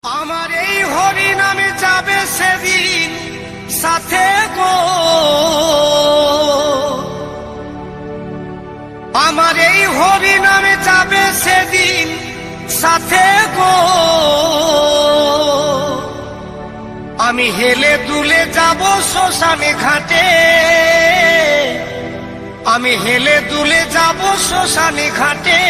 আমার এই হরি নামে যাবে সেদিন সাথে গো, আমার এই হরি নামে যাবে সেদিন সাথে গো। আমি হেলে দুলে যাব শ্মশানে ঘাটে, আমি হেলে দুলে যাব শ্মশানে ঘাটে।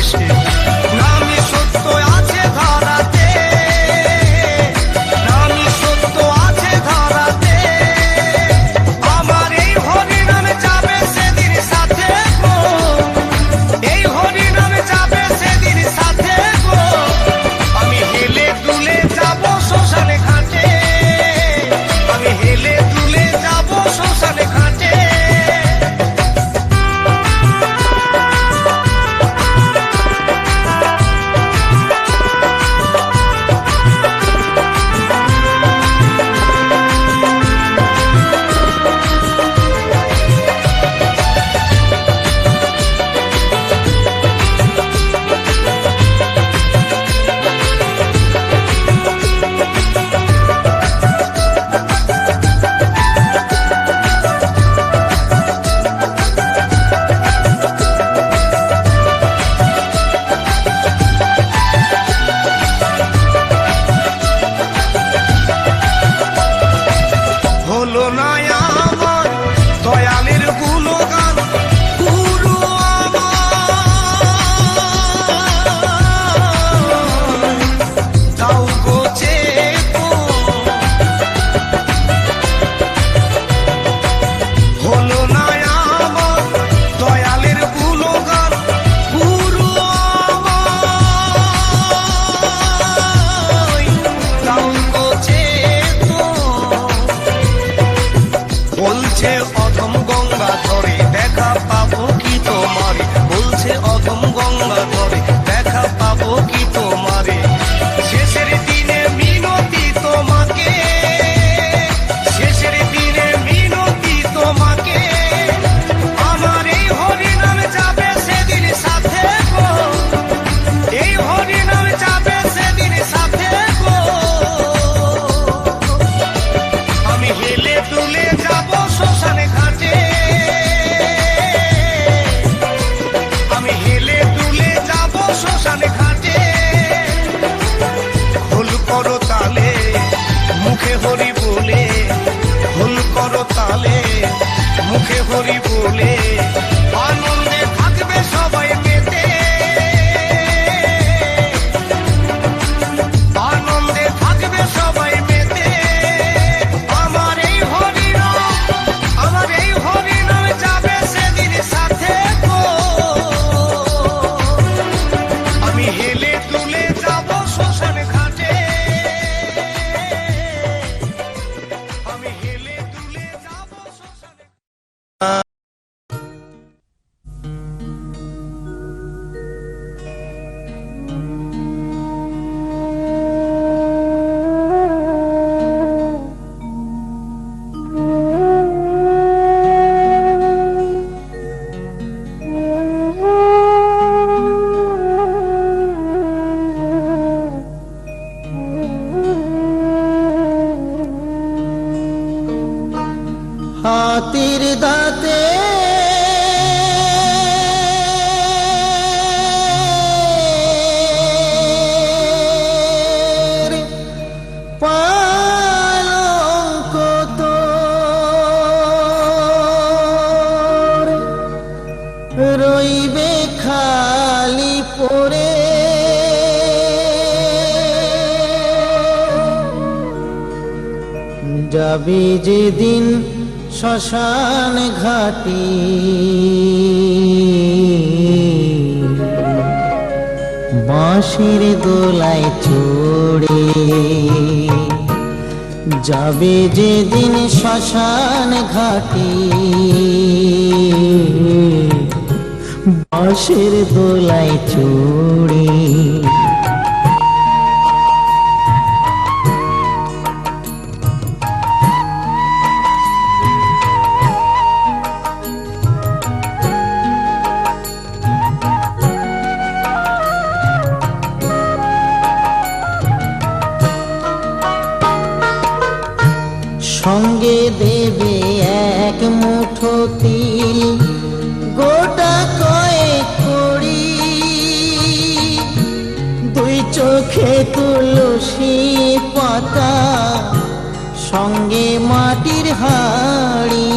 এসে নামই সত্য আছে ধরাতে, নামই সত্য আছে ধরাতে। আমার এই হরি নামে যাবে সেদিন সাথে গো, এই হরি নামে যাবে সেদিন সাথে গো। আমি হেলে দুলে যাব শ্মশানে ঘাটে, আমি হেলে দুলে যাব শ্মশানে ঘাটে। হলো না আমার দয়ালের গুণগান, গুরু আমার দাও গো চেতন। হলো না আমার দয়ালের গুণগান, গুরু আমার দাও গো চেতন। বলছে অধম গঙ্গা ধরে দেখা পাবো কি তোমারে, বলছে অধম গঙ্গা ধরে দেখা পাবো কি তোমারে। শেষের দিনে মিনতি তোমাকে, শেষের দিনে মিনতি তোমাকে। আমার এই হরি নামে যাবে সেদিন সাথে গো, এই হরি নামে যাবে সেদিন সাথে গো। আমি হেলে দুলে যাব শ্মশানে ঘাটে, আমি হেলে দুলে যাব শ্মশানে ঘাটে। ভুল করো তালে মুখে হরি বলে, ভুল করো তালে মুখে হরি বলে। আনন্দে থাকবে সবাই মেতে, আনন্দে থাকবে সবাই মেতে। আমার এই হরি নাম, আমার এই হরি নাম যাবে সেদিন সাথে গো। আমি হেলে তুলে যাব শ্মশান ঘাটে, আমি হেলে তুলে যাব শ্মশান। হাতির দাঁতে পালঙ্ক তোর রইবে খালি পড়ে। যাবি যেদিন শ্মশান ঘাটি, বাঁশির দোলায় চড়ে। যাবে যেদিন শ্মশান ঘাটি, বাঁশির দোলায় চড়ে। সঙ্গে দেবে এক মুঠো তিল, গোটা কয়েক কড়ি, দুই চোখে তুলসী পাতা, সঙ্গে মাটির হাড়ি।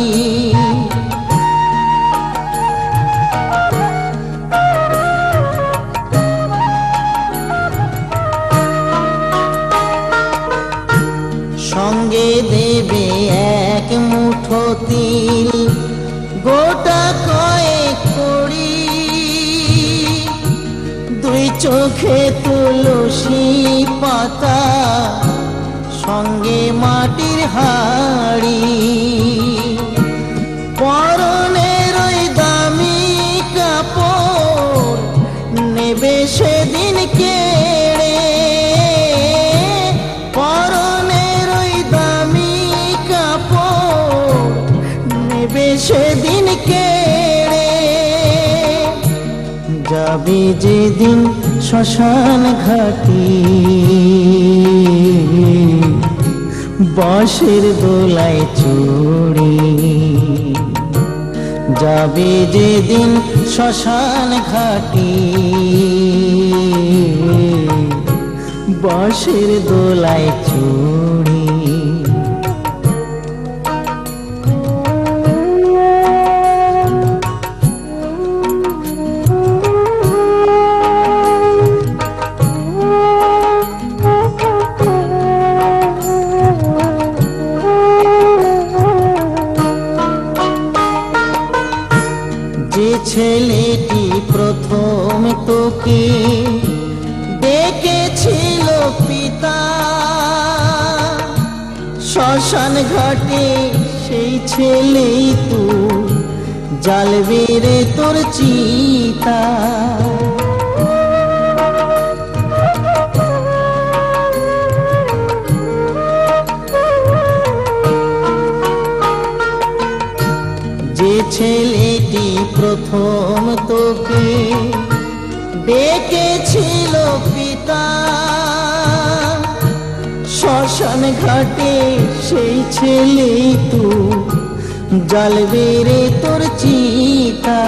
চোখে তুলসী পাতা, সঙ্গে মাটির হাড়ি, পরনের ওই দামি কাপড় নেবে সেদিন কেড়ে, পরনের ওই দামি কাপড় নেবে সেদিন কেড়ে। যাবে যেদিন শ্মশান ঘাটি, বাঁশের দোলায় চড়ে, যাবে যেদিন শ্মশান ঘাটি, বাঁশের দোলায় চড়ে। যে ছেলেটি প্রথম তোকে ডেকেছিল পিতা, শ্মশান ঘাটে সেই ছেলেই তো জ্বালবে রে তোর চিতা। যে ছেলেটি প্রথম তোকে ডেকেছিল পিতা, শ্মশান ঘাটে সেই ছেলেই তো জ্বালবে রে তোর চিতা।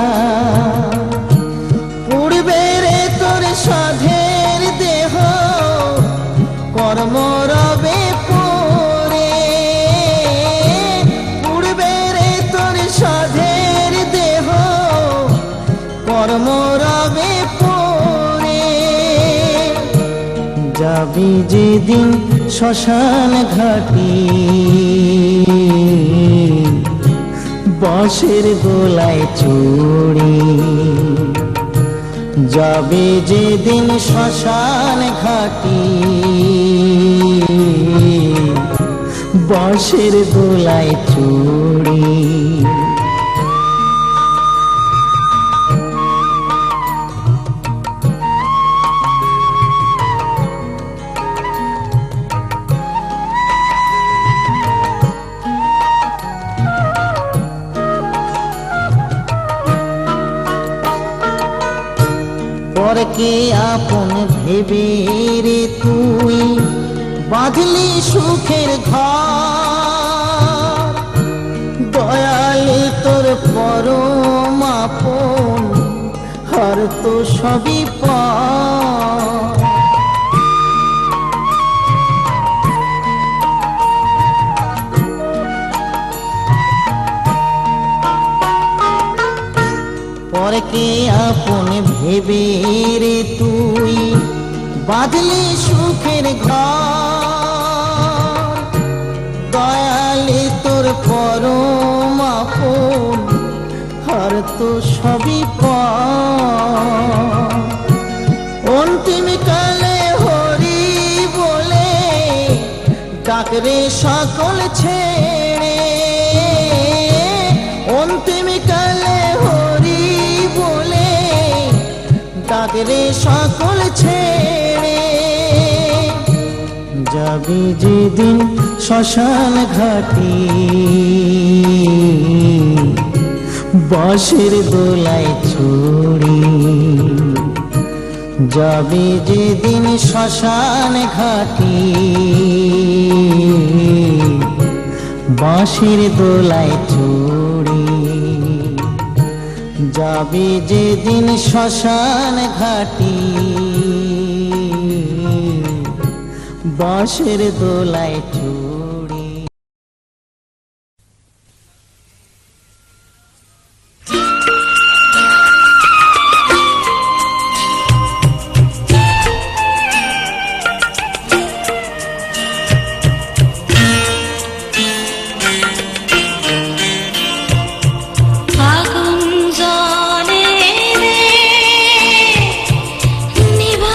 পুড়বে রে তোর সাধের দেহ, কর্ম রবে পরে, পুড়বে রে তোর সাধের দেহ, কর্ম রবে পরে। যাবি যেদিন শ্মশান ঘাটি, বাঁশের দোলায় চড়ে, যাবে যেদিন শ্মশান ঘাটি, বাঁশের দোলায় চড়ে। পরকে আপন ভেবে রে তুই বাঁধলি সুখের ঘর, দয়ালে তোর পরম আপন হার তো সবই পর। পরকে আপন ভেবে রে তুই বাঁধলি সুখের ঘর, দয়ালে তোর পরম আপন হার তো সবই পর। অন্তিম কালে হরি বলে ডাকরে সকল ছেড়ে, অন্তিম কালে হরি বলে ডাকরে সকল ছেড়ে। যাবি যেদিন শ্মশান ঘাটি, বাঁশের দোলায় চড়ে, যাবি যেদিন শ্মশান ঘাটি, বাঁশের দোলায় চড়ে, যাবি যেদিন শ্মশান ঘাটি, বাঁশের দোলায় চড়ে। আগুন জ্বলে রে, নিভা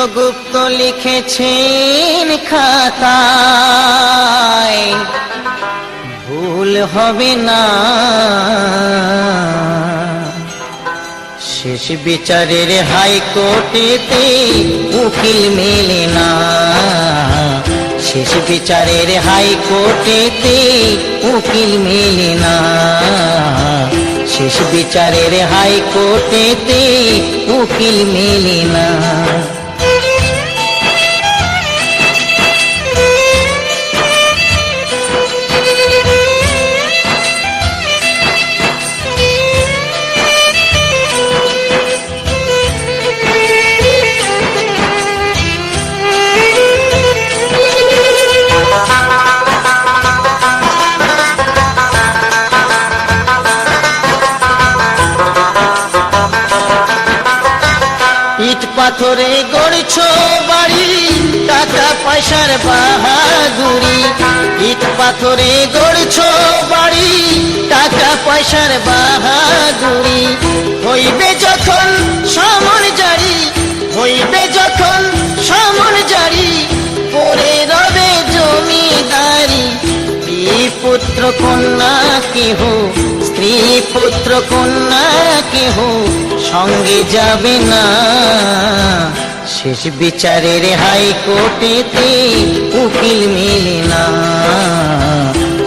চিত্রগুপ্ত লিখেছেন খাতায়, ভুল হবে না। শেষ বিচারের হাইকোর্টেতে উকিল মেলে না, শেষ বিচারের হাইকোর্টেতে উকিল মেলে না, শেষ বিচারের হাইকোর্টেতে উকিল মেলে না। ইট পাথরে গড়ছো বাড়ি, টাকা পয়সার বাহাদুরি। ইট পাথরে গড়ছো বাড়ি, টাকা পয়সার বাহাদুরি। হইবে যখন সমন জারি, হইবে যখন সমন জারি, পরে রবে জমিদারি। পুত্র কন্যা কেহ, স্ত্রী পুত্র কন্যা কেহ সঙ্গে যাবে না। শেষ বিচারের হাইকোর্টেতে উকিল মেলে না,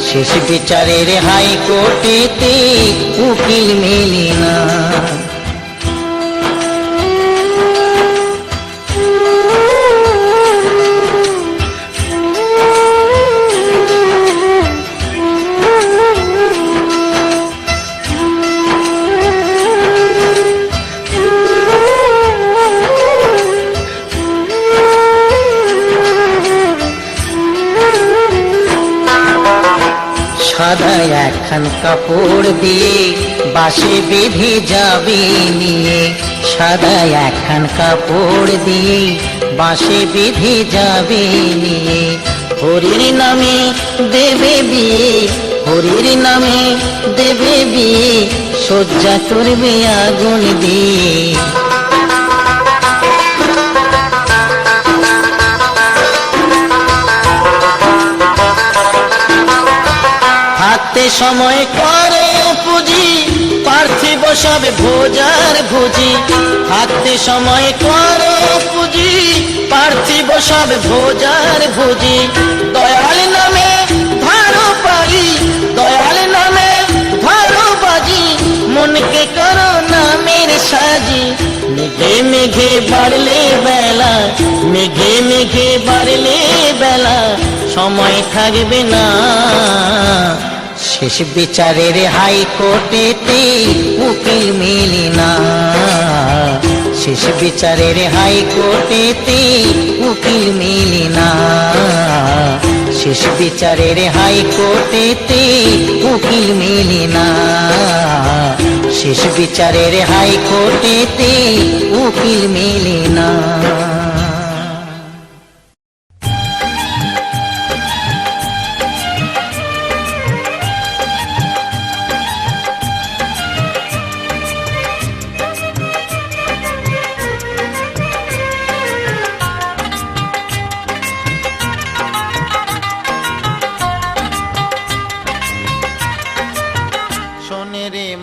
শেষ বিচারের হাইকোর্টেতে উকিল মেলে না। সাদা একখান কাপড় দিয়ে বাঁশে বেঁধে যাবে নিয়ে, সাদা একখান কাপড় দিয়ে বাঁশে বেঁধে যাবে নিয়ে। হরির নামে দেবে বিয়ে, হরির নামে দেবে বিয়ে, সজ্জা করবে আগুন দিয়ে। থাকতে সময় করে পুঁজি, পার্থিব সব ভোজার ভুজি। থাকতে সময় করে পুঁজি, পার্থিব সব ভোজার ভুজি। দয়াল নামে ধারো পারি, দয়াল নামে ধারো বাজি, মনকে করো নামের সাজি। মেঘে মেঘে বাড়লে বেলা, মেঘে মেঘে বাড়লে বেলা, সময় থাকবে না। শেষ বিচারের হাইকোর্টেতে উকিল মেলে না, শেষ বিচারের হাইকোর্টেতে উকিল মেলে না, শেষ বিচারের হাইকোর্টেতে উকিল মেলে না, শেষ বিচারের হাইকোর্টেতে উকিল মেলে না।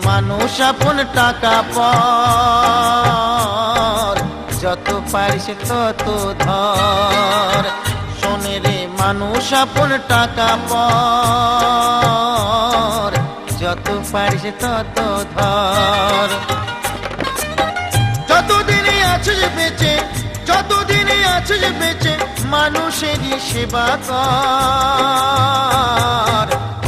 মানুষ আপন টাকা পর, যত পারিস তত ধর। শোনে রে মানুষ আপন টাকা পর, যত পারিস তত ধর। যতদিনই আছিস বেঁচে, যতদিনই আছিস বেঁচে, মানুষেরই সেবা কর।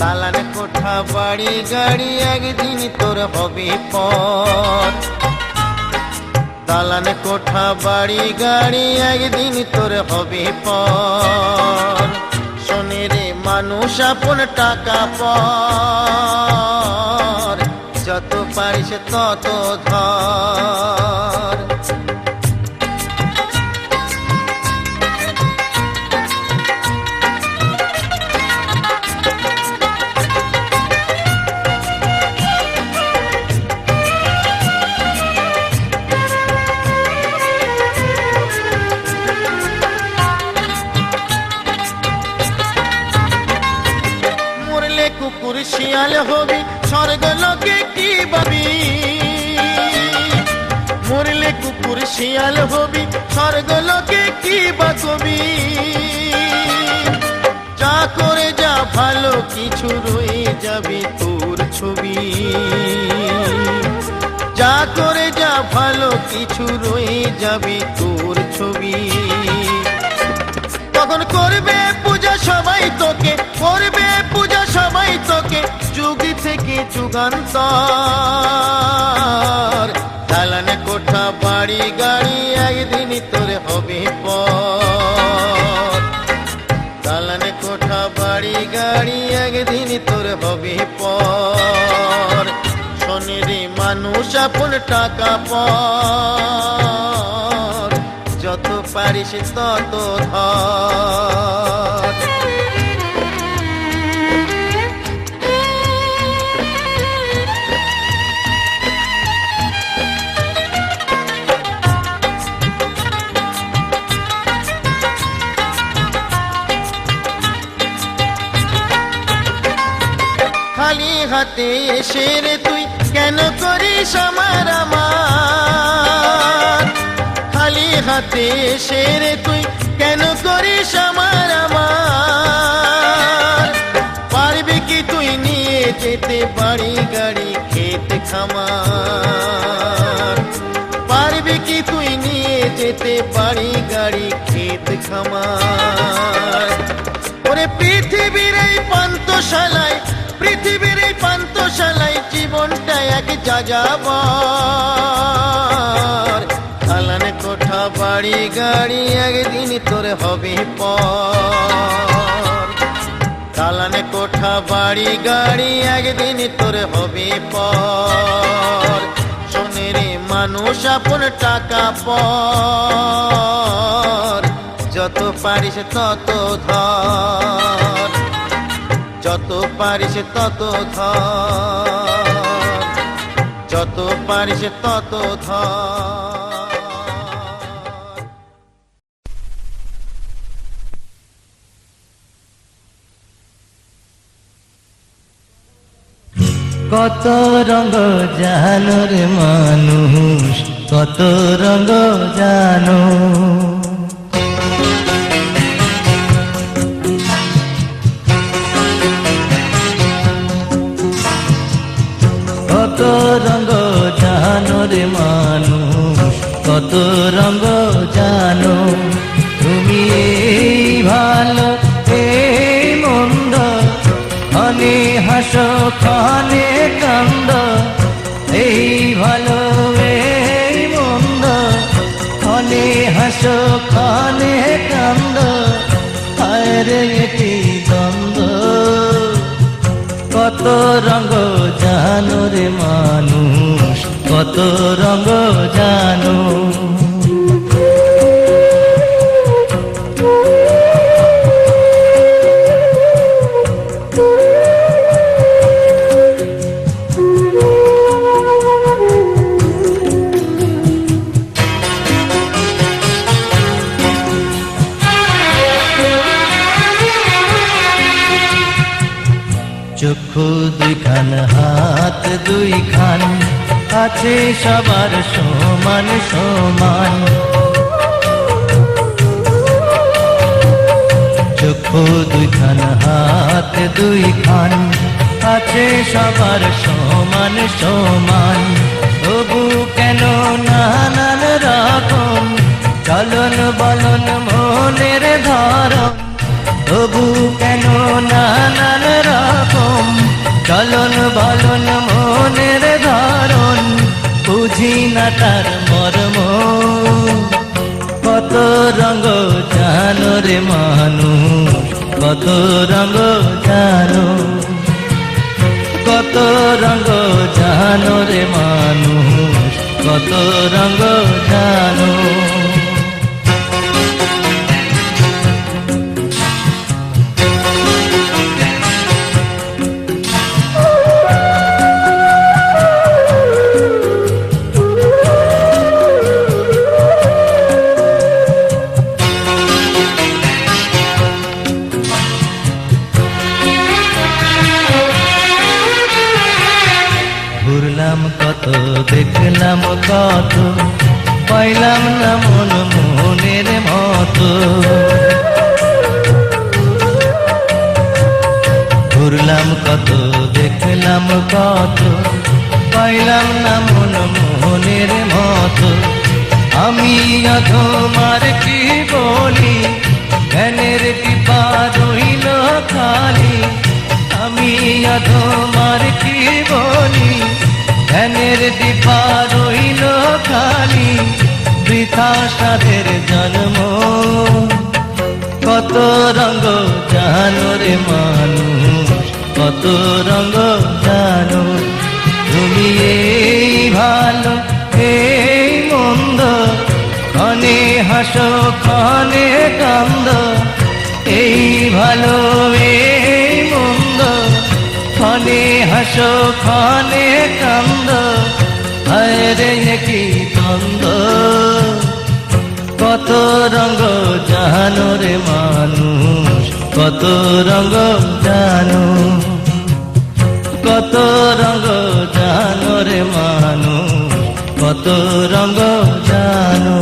দালান কোঠা বাড়ি গাড়ি একদিন তোর হবে পর, দালান কোঠা বাড়ি গাড়ি একদিন তোর হবে পর। শোনে রে মানুষ আপন টাকা পর, যত পারিস তত ধর। কুকুর শিয়াল হবি স্বর্গলোকে কি পাবি মরলে কুকুর শিয়াল হবি স্বর্গলোকে কি বা কবি যা করে যা ভালো কিছু রয়ে যাবে তোর ছবি যা করে যা ভালো কিছু রয়ে যাবে তোর ছবি তখন করবে পূজা সবাই তোকে করবে পূজা সবাই তোকে যুগ থেকে যুগান্তর দালানে কোঠা বাড়ি গাড়ি একদিন তোর হবে পর দালানে কোঠা বাড়ি গাড়ি একদিন তোর হবে পর শোনে রে মানুষ আপন টাকা পর যত পারিস তত ধর খালি হাতে এসে রে তুই কেন করিস আমার আমার খালি হাতে এসে রে তুই কেন করিস আমার আমার পারবি কি তুই নিয়ে যেতে বাড়ি গাড়ি খেত খামার পারবি কি তুই নিয়ে যেতে বাড়ি গাড়ি খেত খামার ওরে পৃথিবীর এই পান্তশালায় পৃথিবীর এই পান্তশালায় জীবনটা এক যাযাবর দালানে কোঠা বাড়ি গাড়ি একদিন তোর হবে পর দালানে কোঠা বাড়ি গাড়ি একদিন তোর হবে পর শোনে রে মানুষ আপন টাকা পর যত পারিস তত ধর যত পারিস তত ধর যত পারিস তত ধর কত রঙ জানো রে মানুষ কত রঙ জানো কত রঙ জানো রে মানুষ কত রঙ জানো তুমি এই ভালো এই মন্দ ক্ষণে হাসো ক্ষণে কান্দ এই ভালো এই মন্দ ক্ষণে হাসো ক্ষণে কান্দ হায় রে এটি দ্বন্দ্ব কত রঙ জানো রে মানুষ কত রঙ জানো চক্ষু দুইখান হাত দুইখান আছে সবার সমান সমান চক্ষু দুইখান হাত দুইখান আছে সবার সমান সমান তবু কেন নানান রকম চলন বলন মনের ধরন তবু কেন নানান রকম চলন বলন মনের ধরন বুঝি না তার মর্ম কত রঙ জানো রে মানুষ কত রঙ জানো কত রঙ জানো রে মানুষ কত রঙ জানো কত দেখলাম কত, পাইলাম না মন মনের মতো। ঘুরলাম কত দেখলাম কত, পাইলাম না মন মনের মতো। আমি অধমার কি বলি, জ্ঞানের দিপা রইল খালি। আমি অধমার কি বলি, জ্ঞানের দিপা রইল খালি। বৃথা সাধের জন্ম, কত রঙ জানো রে মানুষ, কত রঙ জানো। তুমি এই ভালো এই মন্দ, ক্ষণে হাসো ক্ষণে কান্দ। এই ভালো এই মন্দ, ক্ষণে হাসো ক্ষণে কান্দ। হায় রে কি দ্বন্দ্ব, কত রঙ জানো রে মানুষ, কত রঙ জানো। কত রঙ জানো রে মানুষ, কত রঙ জানো।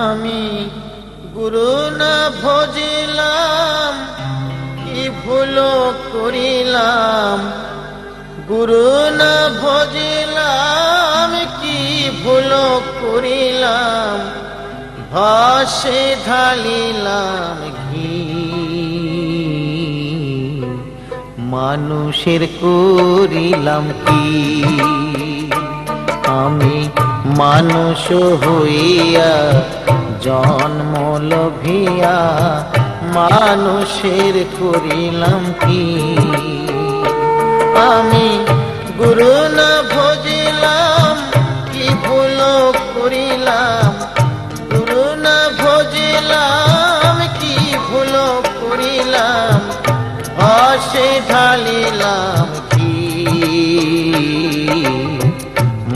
আমি গুরু না ভজিলাম, কি ভুল করিলাম। গুরু না ভজিলাম, কি ভুল করিলাম। ভাসে ঢালিলাম ঘি, মানুষের করিলাম কি। আমি মানুষ হইয়া জন্ম লভিয়া, মানুষের করিলাম কি। আমি গুরু না ভজিলাম, কি ভুল করিলাম। গুরু না ভজিলাম, কি ভুল করিলাম। ভাসে ঢালিলাম কি,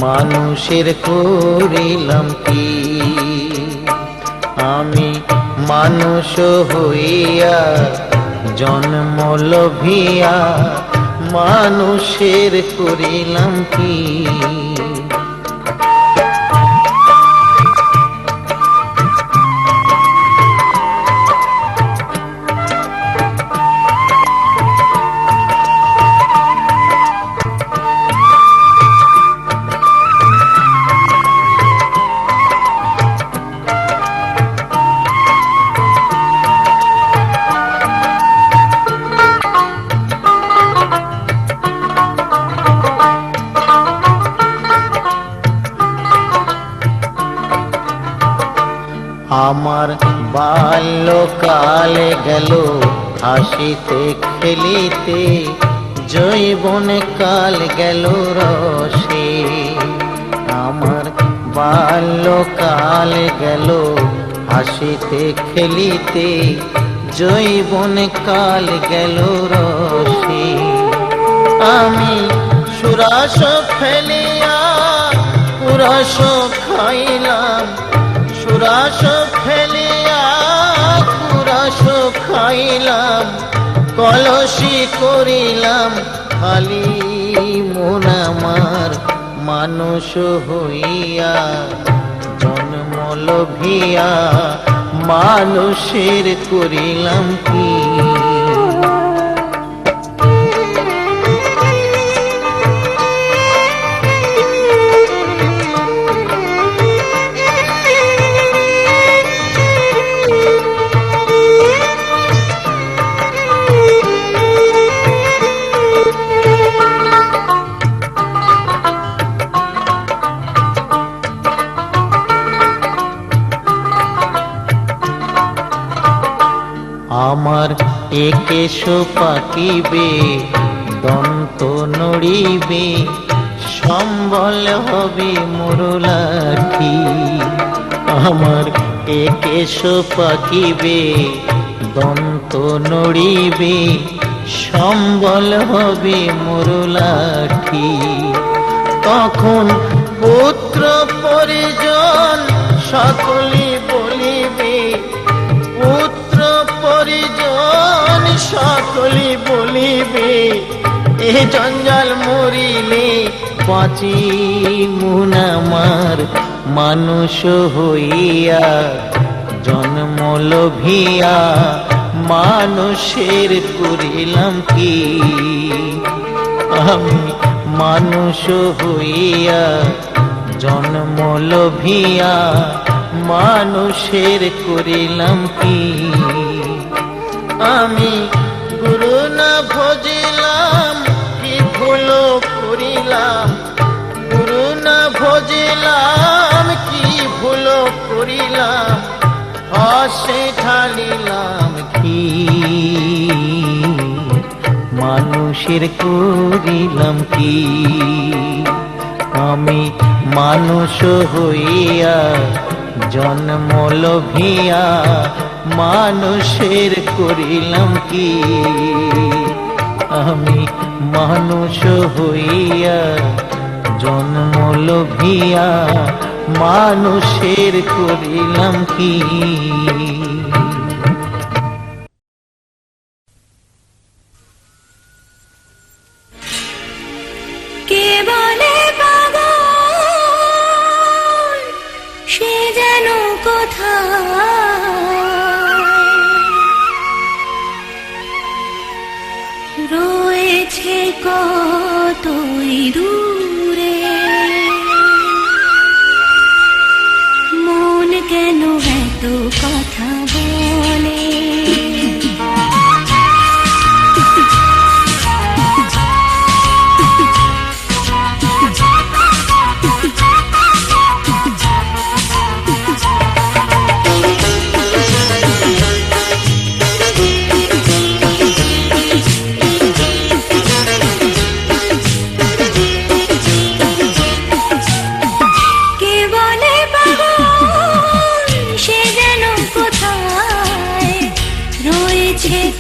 মানুষের করিলাম কি। আমি মানুষ হইয়া জন্ম লভিয়া, মানুষের করিলাম কি। আমার বাল্যকালে গেল হাসিতে খেলিতে, যৌবন কাল গেল রসে। আমার বাল্যকাল গেল হাসিতে খেলিতে, যৌবন কাল গেল রসে। আমি সুরাস ফেলিয়া পুরস খাইলাম। সুরাস ফেলিয়া কুরাস খাইলাম। কলসি করিলাম খালি মন আমার, মানুষ হইয়া জন্ম লভিয়া, মানুষের করিলাম কি। কেশ পাকিবে দন্ত নড়িবে সম্বল হবে মোরলাঠি আমার এ কেশ পাকিবে দন্ত নড়িবে সম্বল হবে মোরলাঠি তখন পুত্র পরিজন সকলে বলিবে পুত্র পরিজন সকলে বলিবে এ জঞ্জাল মরিলে বাঁচি মুনামার মানুষ হইয়া জন্ম লোভিয়া মানুষের করিলাম কি আমি মানুষ হইয়া জন্ম লোভিয়া মানুষের করিলাম কি আমি গুরু না ভজিলাম কি ভুল করিলাম গুরু না ভজিলাম কি ভুল করিলাম হসে ঢালিলাম কি মানুষের করিলাম কি আমি মানুষ হইয়া জন্ম লোভিয়া মানুষের করিলাম কি আমি মানুষ হইয়া জন্ম লোভিয়া মানুষের করিলাম কি কে বলে পাগল সে যেন কোথায় রয়েছে কতই দূরে মন কেন এত কথা বলে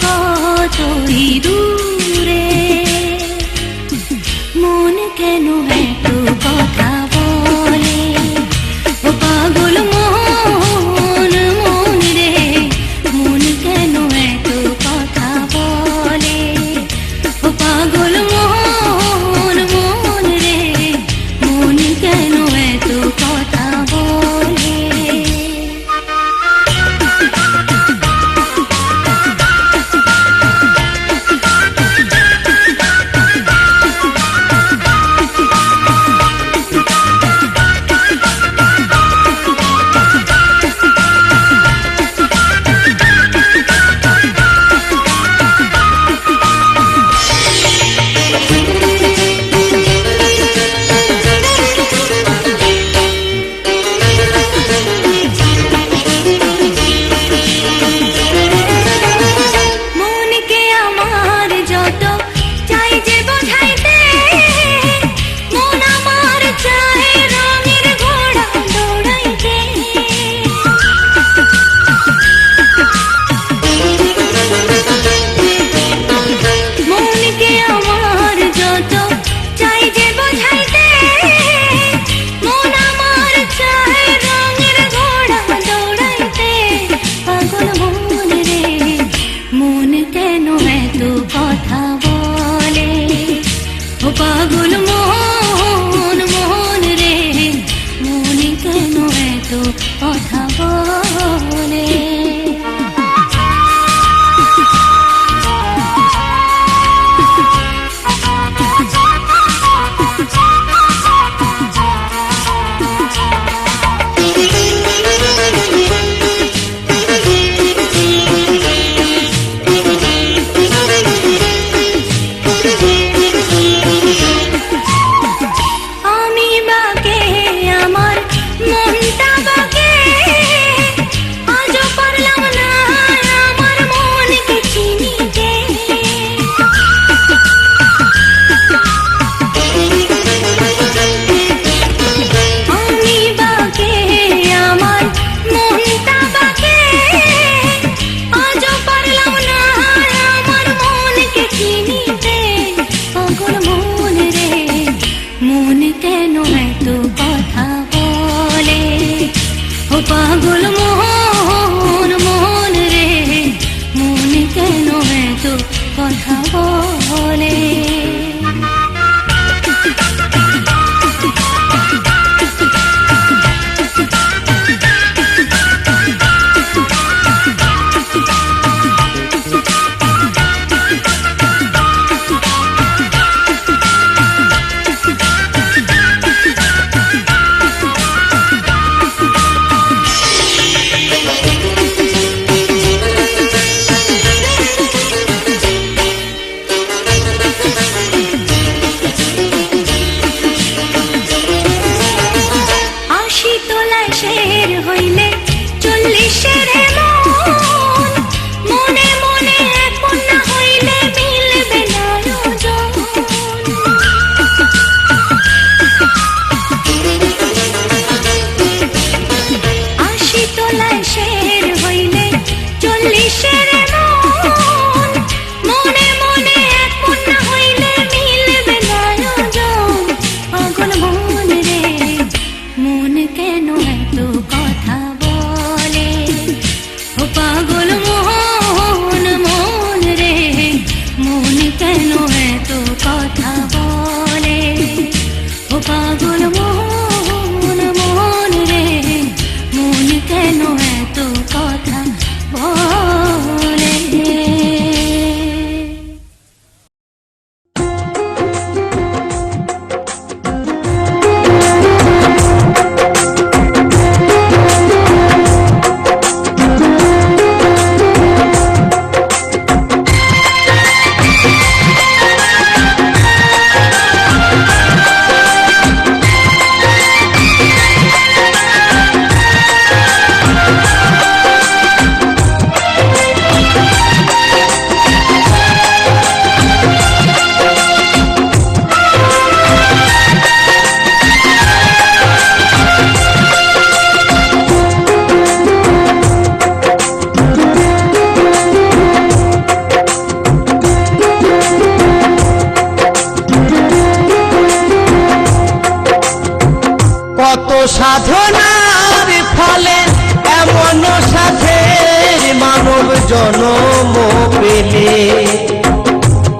কতই দূরে মন কেন এত কথা বলে ও পাগল মন মন রে মন কেন এত কথা বলে ও পাগল মন মন রে মন কেন এত কথা বলে পাগল মন মন রে মন কেন এত কথা বলে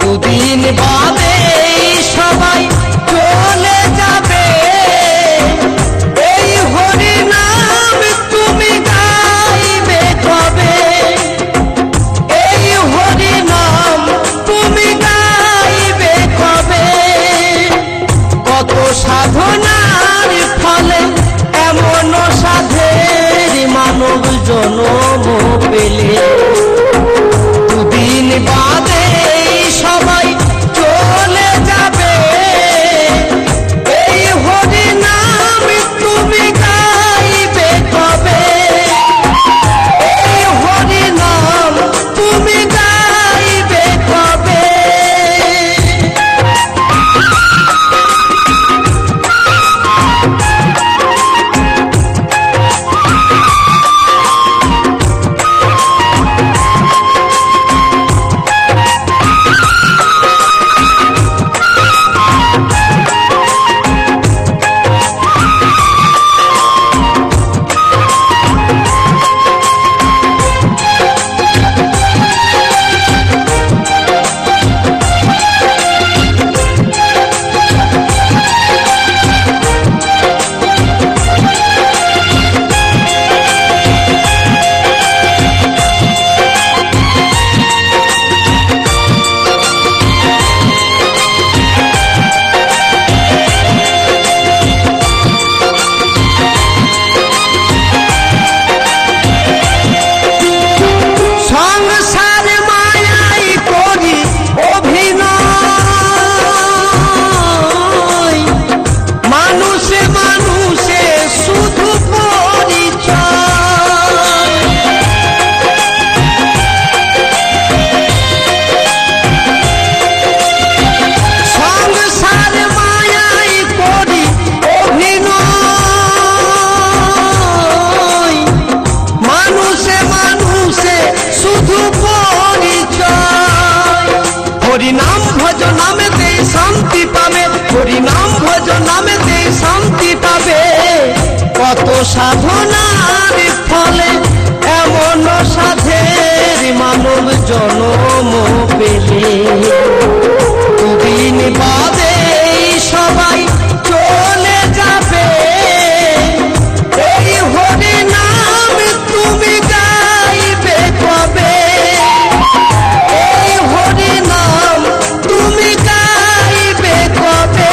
দুদিন বাদে সবাই চলে যাবে, এই হরি নাম তুমি গাইবে কবে, এই হরি নাম তুমি গাইবে কবে। কত সাধনার ফলে এমন সাধের মানব জনম পেলে, দুদিন বাদে সবাই চলে যাবে, এই হরি নাম তুমি গাইবে কবে, এই হরি নাম তুমি গাইবে কবে। হরিনাম ভজ নামেতে শান্তি পাবে, হরিনাম ভজ নামেতে শান্তি পাবে। কত সাধনার ফলে এমন সাধের মানব জনম পেলে, দুদিন বাদে সবাই চলে যাবে, এই হরি নাম তুমি গাইবে কবে, এই হরি নাম তুমি গাইবে কবে।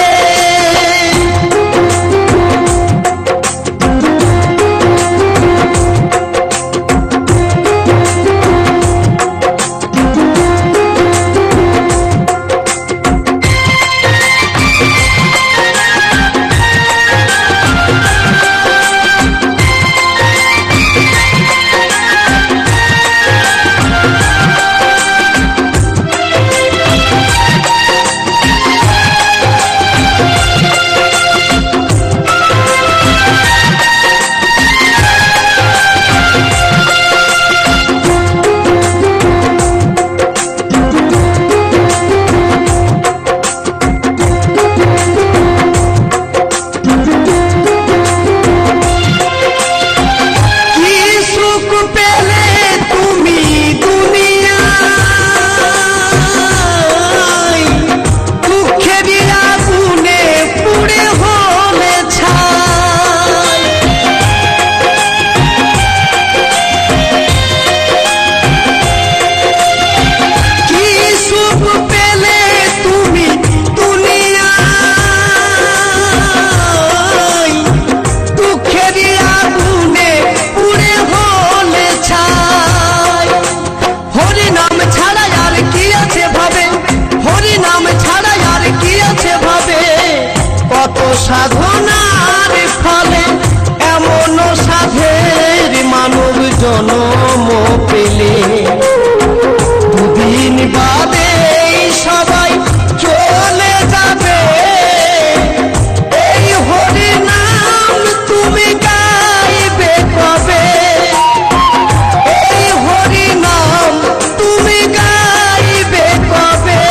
সাধনার ফলে এমন সাধের মানব জনম পেলে, দুদিন বাদে সবাই চলে যাবে, এই হরি নাম তুমি গাইবে কবে, এই হরি নাম তুমি গাইবে কবে।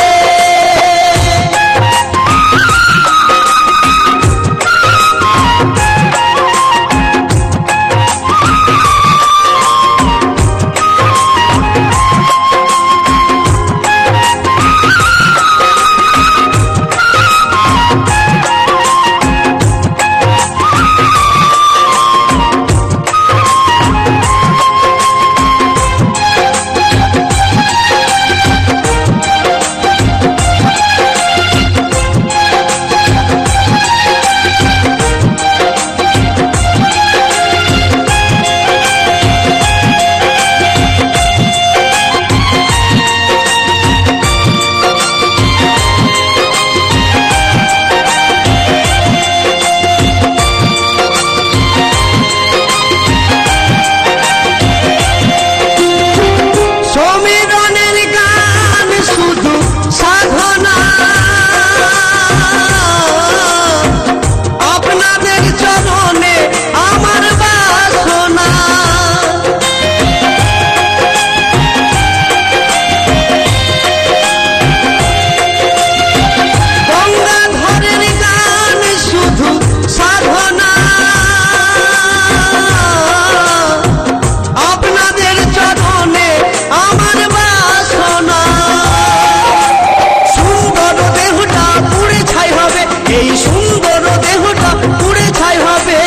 এই সুন্দর দেহটা পুড়ে ছাই হবে।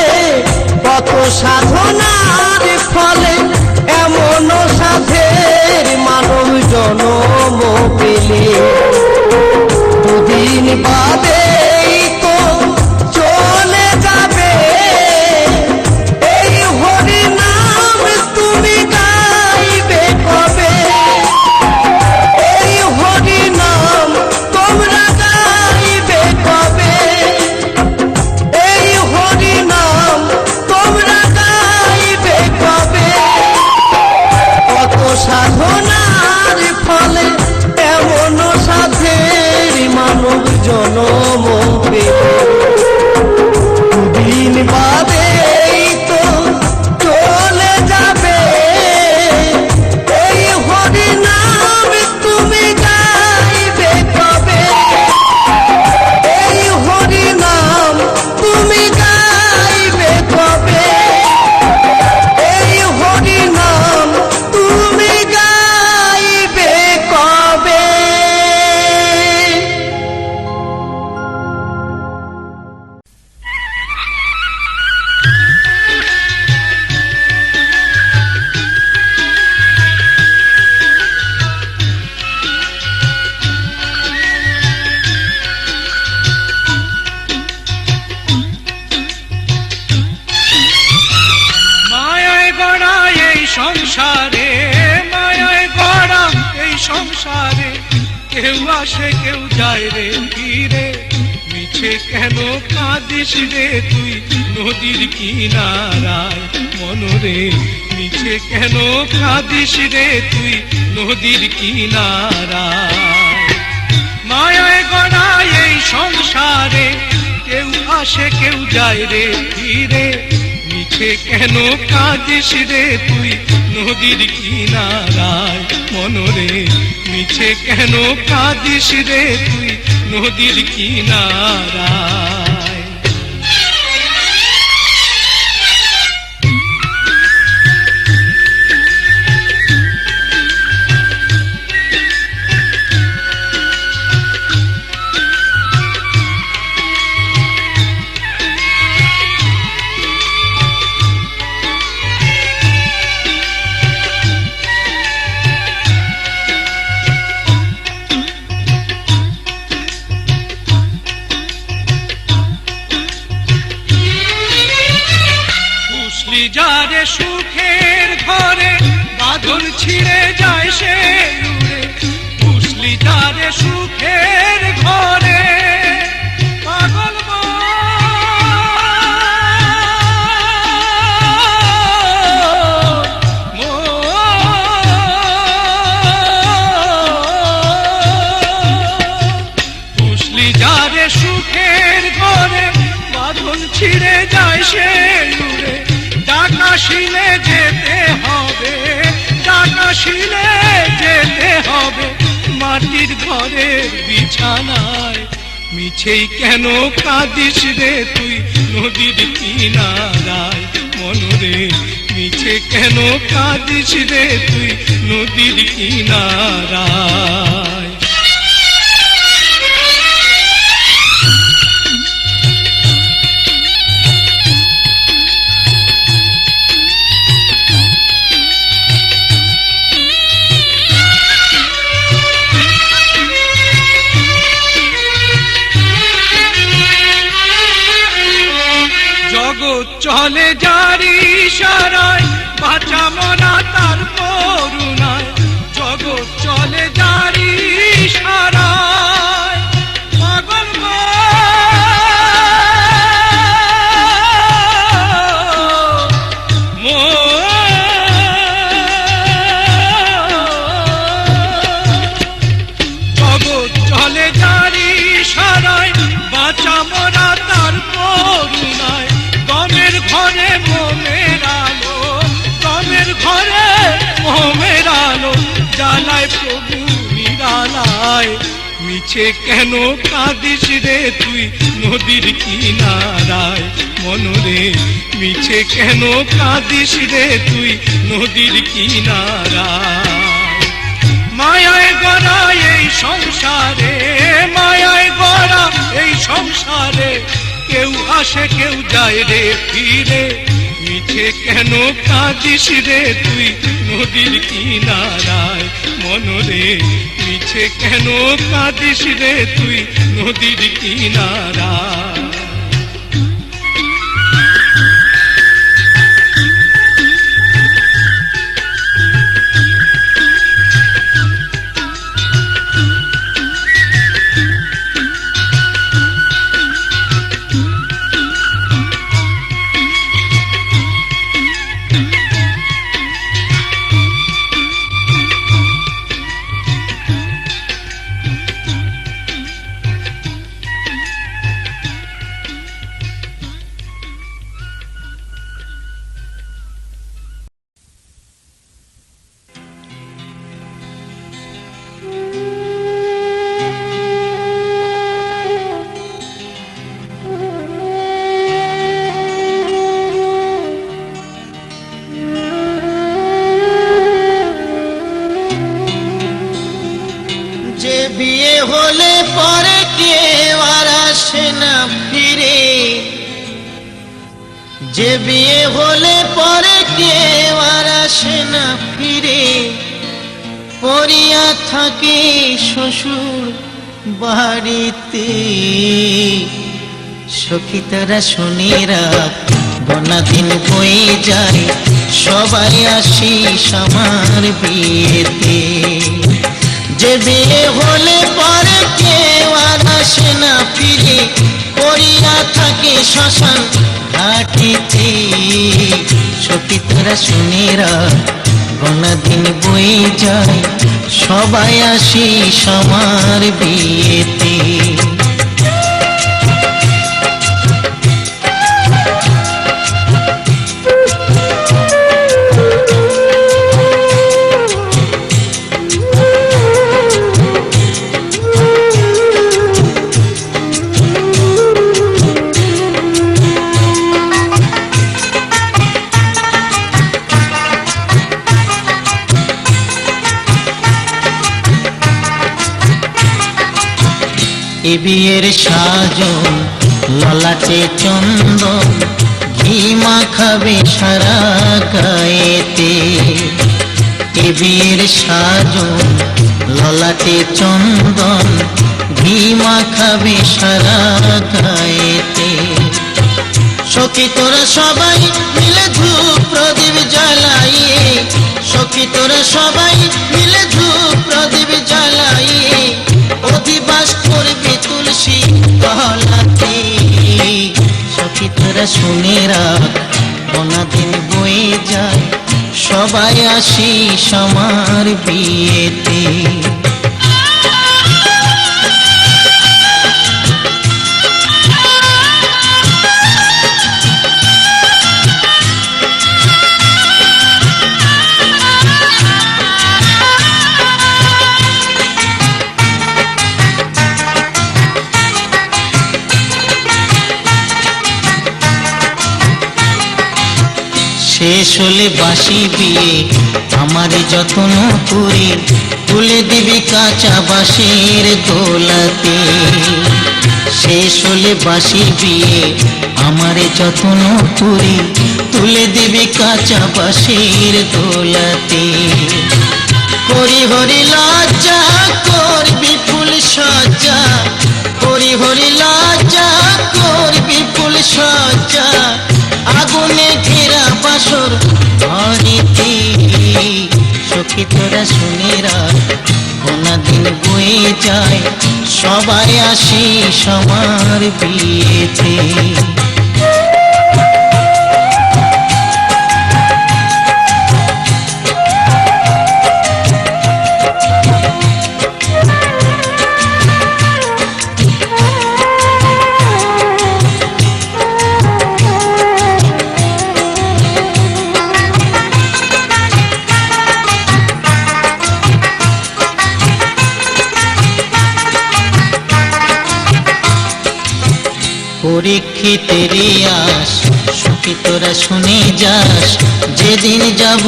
কত সাধনার ফলে এমন সাধের মানব জনম পেলে, দুদিন বাদে তো চলে যাবে। এই হরি নাম তুমি গাইবে কবে? এই হরি নাম তোমরা গাইবে কবে? এই হরি নাম তোমরা গাইবে কবে? কত সাধনার ফলে এমন সাধের মানব জনম পেলে, দুদিন বাদে তো চলে যাবে। এই হরি নাম তুমি গাইবে কবে? এই হরি নাম তুমি গাইবে কবে? এই হরি নাম তুমি গাইবে কবে? মায়ায় গড়া এই সংসারে, মায়ায় গড়া এই সংসারে, কেউ আসে কেউ যায় রে ফিরে। মিছে কেন কাঁদিস রে তুই নদীর কিনারায় মনরে? মিছে কেন কাঁদিস রে তুই নদীর কিনারায়? মায়ায় গড়া এই সংসারে, কেউ আসে কেউ যায় রে ফিরে। মিছে কেন কাঁদিস রে তুই নদীর কিনারায় মনরে? মিছে কেন কাঁদিস রে তুই নদীর কিনারায়? যারে সুখের ঘরে বাঁধন ছিঁড়ে যায় সে উড়ে। বুঝলি যারে সুখের ঘরে পাগল বুঝলি যারে সুখের ঘরে বাঁধন ছিঁড়ে যায় সে উড়ে। ডাকাশিলে যেতে হবে, ডাকাশিলে যেতে হবে মাটির ঘরের বিছানায়। মিছেই কেন কাঁদিস রে তুই নদীর কিনারায় মনরে? মিছে কেন কাঁদিস রে তুই নদীর কিনারায়? চলে যারি ইশারায়, বাঁচা মরা তার করুণায়। জগৎ চলে যারি ইশারায়, পাগল জগৎ চলে যারি ইশারায়, বাঁচা মরা তার করুণায়। দমের ঘরে মোমের আলো, দমের ঘরে মোমের আলো, জ্বালায় প্রভু নিরালায়। মিছে কেন কাঁদিস রে তুই নদীর কিনারায় মনরে? মিছে কেন কাঁদিস রে তুই নদীর কিনারায়? মায়ায় গড়া এই সংসারে, মায়ায় গড়া এই সংসারে, আসে কেউ যায় রে ফিরে, মিছে কেন কাঁদিস রে তুই নদীর কিনারায় মনরে, মিছে কেন কাঁদিস রে তুই নদীর কিনারায়। যে বিয়ে হলে পরে কেউ আর আসে না ফিরে, যে বিয়ে হলে পরে কেউ আর আসে না ফিরে, পড়িয়া থাকে শ্বশুর বাড়িতে। সখী তারা শুনে রাখ, গোনা দিন বয়ে যায়, সবাই আসিস আমার বিয়েতে। যে বিয়ে হলে পরে কেউ আর আসে না ফিরে, পড়িয়া থাকে শ্মশান ঘাটিতে। সখী তোরা শুনে রাখ, গোনা দিন বয়ে যায়, সবাই আসিস আমার বিয়েতে। এ বিয়ের সাজন ললাটে চন্দন, ঘি মাখাবে সারা গায়েতে। এ বিয়ের সাজন ললাটে চন্দন, ঘি মাখাবে সারা গায়েতে। সখী তোরা সবাই মিলে ধূপ প্রদীপ জ্বালাইয়ে, সখী তোরা সবাই মিলে ধূপ প্রদীপ জ্বালাইয়ে, অধিবাস করবে তুলসী তলাতে। সখী তোরা শুনে রাখ, গোনা দিন বয়ে যায়, সবাই আসিস আমার বিয়েতে। শেষ হলে বাসি বিয়ে আমার যত্ন করে, তুলে দিবি কাঁচা বাঁশের দোলাতে। শেষ হলে বাসি বিয়ে আমার যত্ন করে, তুলে দিবি কাঁচা বাঁশের দোলাতে। হরি হরি লজ্জা করবি ফুল সজ্জা, হরি হরি লজ্জা করবি ফুল সজ্জা, আগুনে ঘেরা বাসর ঘরেতে। সখী তোরা শুনে রাখ, গোনা দিন বয়ে যায়, সবাই আসিস আমার বিয়েতে। পরীক্ষিতের আস, সখী তোরা শুনে যাস, যেদিন যাব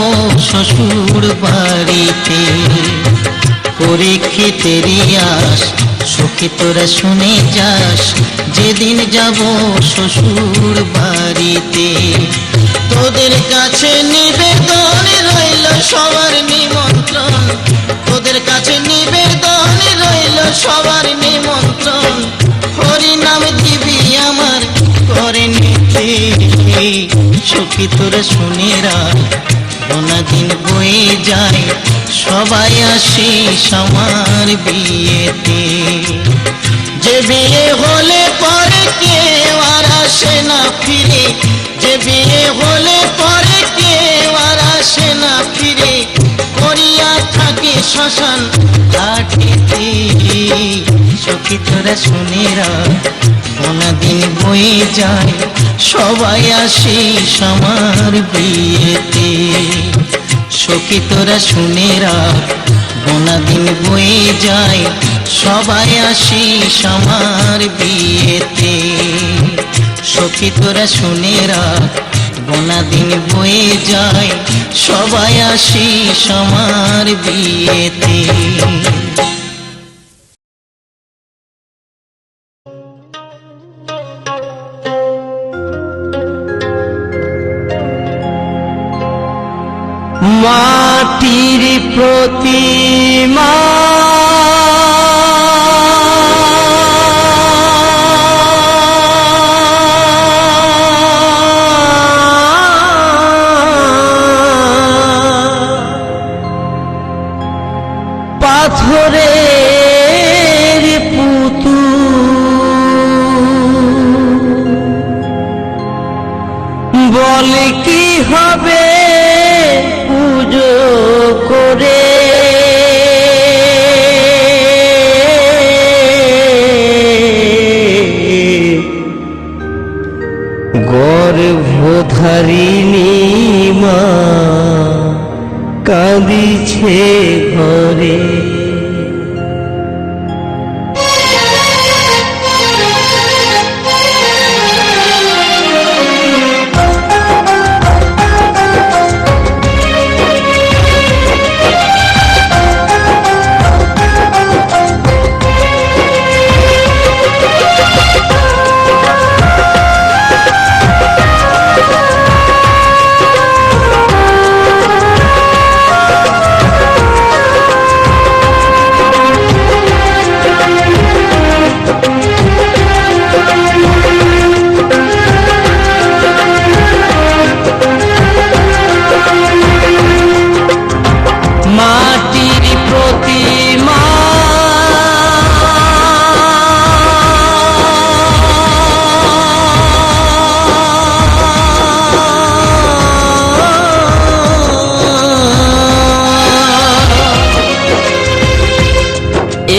শ্বশুর বাড়িতে। পরীক্ষিতের আস, সখী তোরা শুনে যাস, যেদিন যাব শ্বশুর বাড়িতে, তোদের কাছে নিবেদন রইল সবার নিমন্ত্রণ, তোদের কাছে নিবেদন রইল সবার নিমন্ত্রণ, হরি নাম দিবি আমার করে নিতে। সখী তোরা শুনে রাখ, গোনা দিন বয়ে যায়, সবাই আসিস আমার বিয়েতে। যে বিয়ে হলে পরে কেউ আর আসে না ফিরে, যে বিয়ে হলে পরে কেউ আর আসে না ফিরে, করিয়া থাকে শ্মশান ঘাটেতে। সখী তোরা শুনে রাখ, গোনা দিন বয়ে যায়, সবাই আসিস আমার বিয়েতে। সখী তোরা শুনে রাখ, গোনা দিন বয়ে যায়, সবাই আসিস আমার বিয়েতে। সখী তোরা শুনে রাখ, গোনা দিন বয়ে যায়, সবাই আসিস আমার বিয়েতে। মাটির প্রতিমা পাথরের পুতুল, বলে কি হবে পুজো করে, গর্ভধারিণী মা কাঁদিছে ঘরে। মাটির প্রতিমা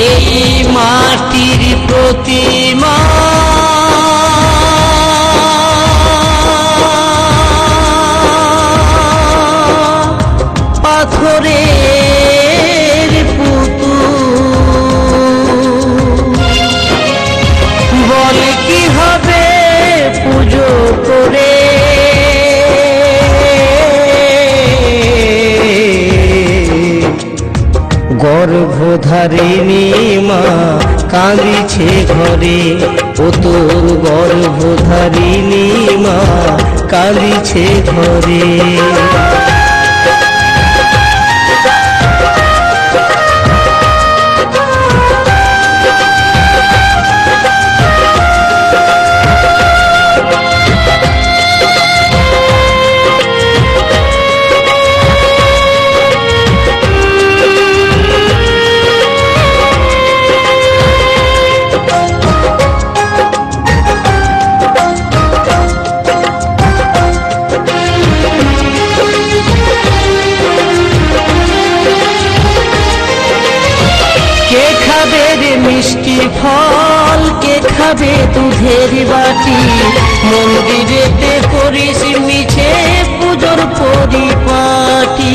এই মাটির প্রতিমা পাথরের পুতুল, বলে কি হবে পুজো করে, গর্ভধারিণী মা কাঁদিছে ঘরে, ও তোর গর্ভধারিণী মা কাঁদিছে ঘরে। কে খাবে রে মিষ্টি ফল, কে খাবে দুধের বাটি, মন্দিরেতে করিস মিছে পুজোর পরিপাটি।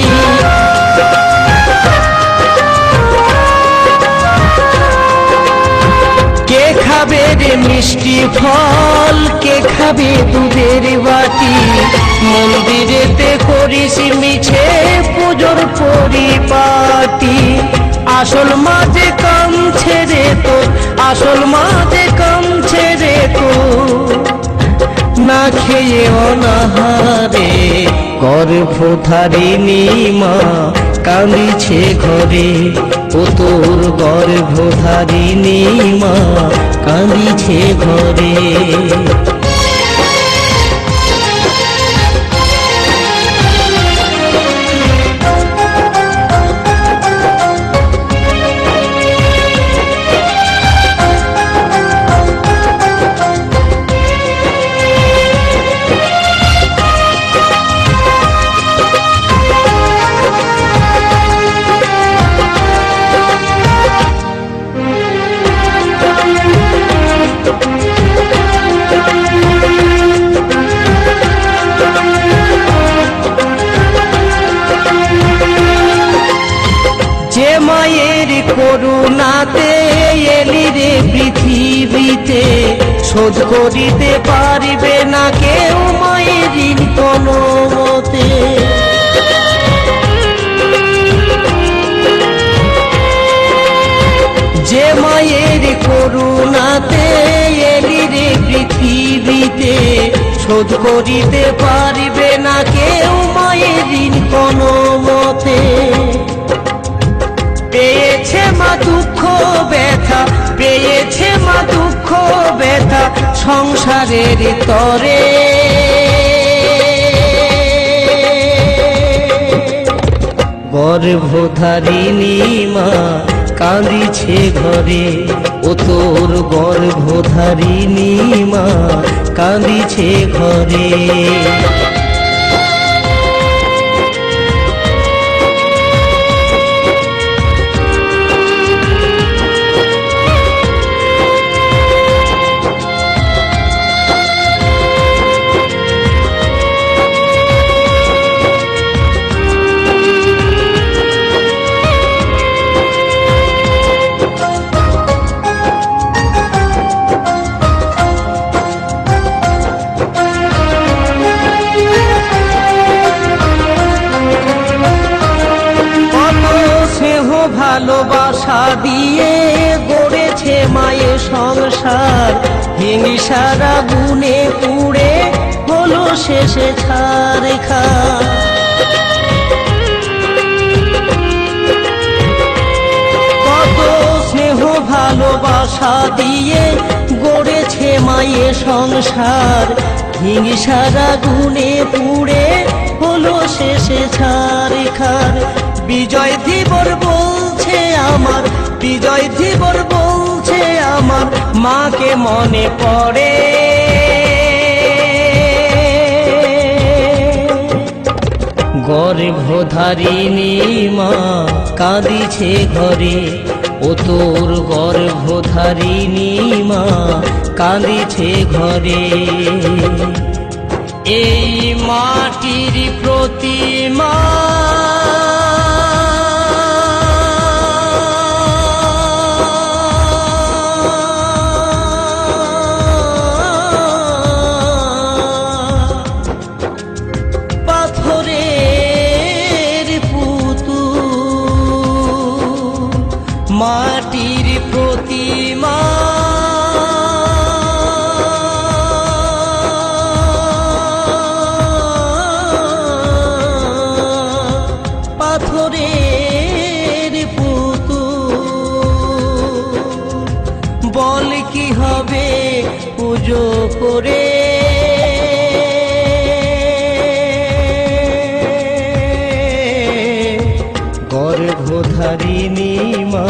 কে খাবে রে মিষ্টি ফল, কে খাবে দুধের বাটি, মন্দিরেতে করিস মিছে পুজোর পরিপাটি। আসল মাঝে কামছে রে তো, আসল মাঝে কামছে রে তো, না খেয়ে অনাহারে গর্ভধারিণী মা কাঁদিছে ঘরে। ও তোর গর্ভধারিণী মা কাঁদিছে ঘরে। করুণাতে এলি রে পৃথিবীতে, শোধ করিতে পারিবে না কেউ মায়ের ঋণ কোনো মতে। যে মায়ের করুণাতে এলি রে পৃথিবীতে, শোধ করিতে পারিবে না কেউ মায়ের ঋণ কোনো মতে। পেয়েছে মা দুঃখ ব্যথা, পেয়েছে মা দুঃখ ব্যথা সংসারের তরে। গর্ভধারিণী মা কাঁদিছে ঘরে। ও তোর গর্ভধারিণী মা কাঁদিছে ঘরে। ভালোবাসা দিয়ে গড়েছে মায়ের সংসার, হিংসার আগুনে পুড়ে হলো শেষে ছারখা। কত স্নেহ ভালোবাসা দিয়ে গড়েছে মায়ের সংসার, হিংসার আগুনে পুড়ে হলো শেষে ছারখার। বিজয় ধীবর বলছে আমার, বিজয় ধীবর বলছে আমার, মাকে মনে পড়ে। গর্ভধারিণী মা কাঁদিছে ঘরে। ও তোর গর্ভধারিণী মা কাঁদিছে ঘরে। এই মাটির প্রতিমা মাটির প্রতিমা, পাথরের পুতুল, বল কি হবে পুজো করে। গর্ভধারিণী মা